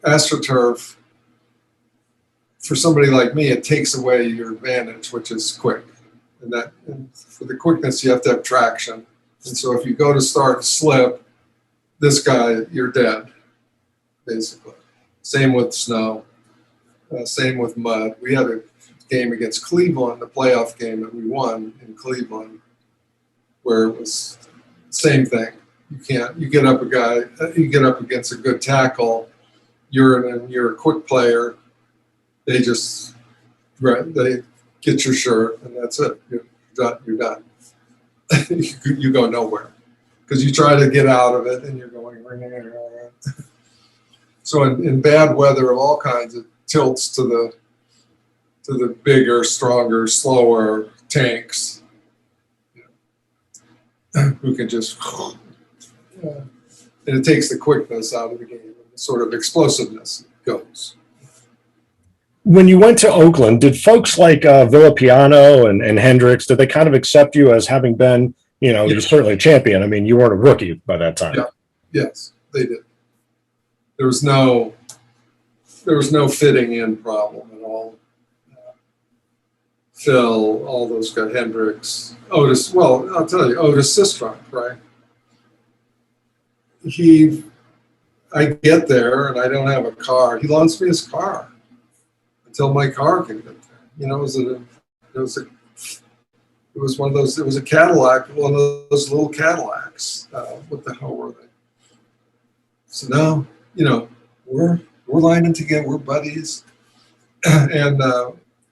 AstroTurf, for somebody like me, it takes away your advantage, which is quick. And for the quickness, you have to have traction. And so if you go to start and slip, this guy, you're dead, basically. Same with snow. Same with mud. We had a game against Cleveland, the playoff game that we won in Cleveland, where it was the same thing. You get up against a good tackle, you're a quick player, they get your shirt and that's it. You're done. You go nowhere because you try to get out of it and you're going. So in bad weather of all kinds, it tilts to the bigger, stronger, slower tanks who can just, and it takes the quickness out of the game, and the sort of explosiveness goes. When you went to Oakland, did folks like Villapiano and Hendricks, did they kind of accept you as having been, you're certainly a champion? I mean, you weren't a rookie by that time. Yeah. Yes, they did. There was no fitting in problem at all. Phil, all those guys, Hendricks, Otis. Well, I'll tell you, Otis Sistrunk, right? I get there and I don't have a car. He loans me his car until my car can get there. It was one of those. It was a Cadillac, one of those little Cadillacs. What the hell were they? So now, we're lining together. We're buddies, and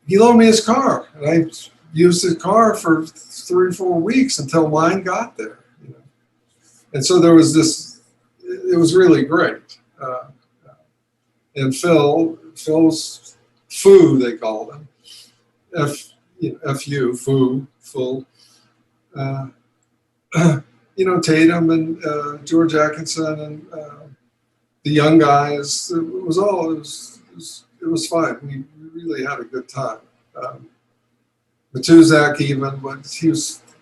he loaned me his car, and I used his car for 3 or 4 weeks until mine got there. And so there was this. It was really great. And Phil's Foo, they called him. F-U, Foo, full. Tatum and George Atkinson and the young guys. It was fun. We really had a good time. Matuzak even, but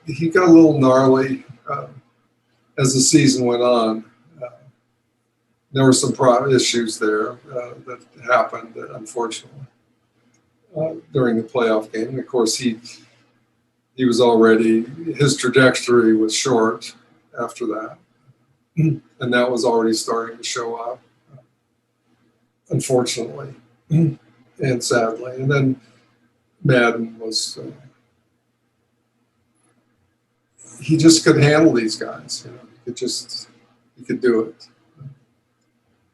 he got a little gnarly as the season went on. There were some issues there that happened, unfortunately, during the playoff game. And of course, he was already, his trajectory was short after that. And that was already starting to show up, unfortunately and sadly. And then Madden was, he just could handle these guys. He could do it.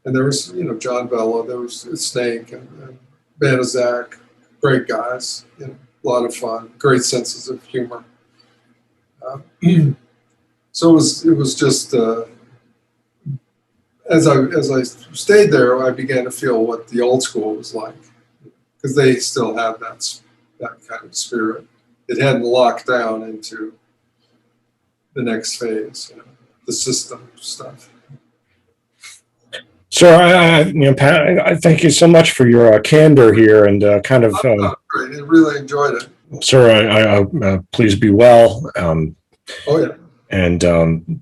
And there was, John Bella, there was Snake and Banaszak, great guys, a lot of fun, great senses of humor. So it was just, as I stayed there, I began to feel what the old school was like, because they still had that kind of spirit. It hadn't locked down into the next phase, the system stuff. So, Pat, I thank you so much for your candor here and kind of. Great. I really enjoyed it. Sir, please be well. Oh yeah. And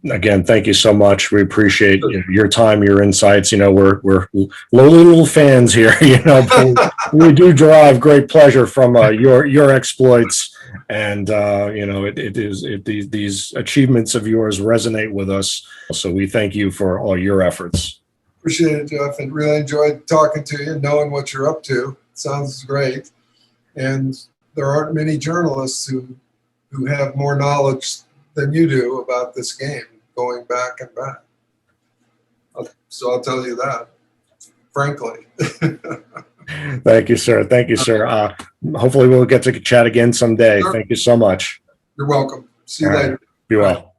again, thank you so much. We appreciate your time, your insights. We're lowly little fans here. But we do derive great pleasure from your exploits, and these achievements of yours resonate with us. So we thank you for all your efforts. Appreciate it, Jeff, and really enjoyed talking to you, knowing what you're up to. Sounds great. And there aren't many journalists who have more knowledge than you do about this game, going back and back. So I'll tell you that, frankly. Thank you, sir. Thank you, sir. Hopefully we'll get to chat again someday. Sure. Thank you so much. You're welcome. See you later. Be well.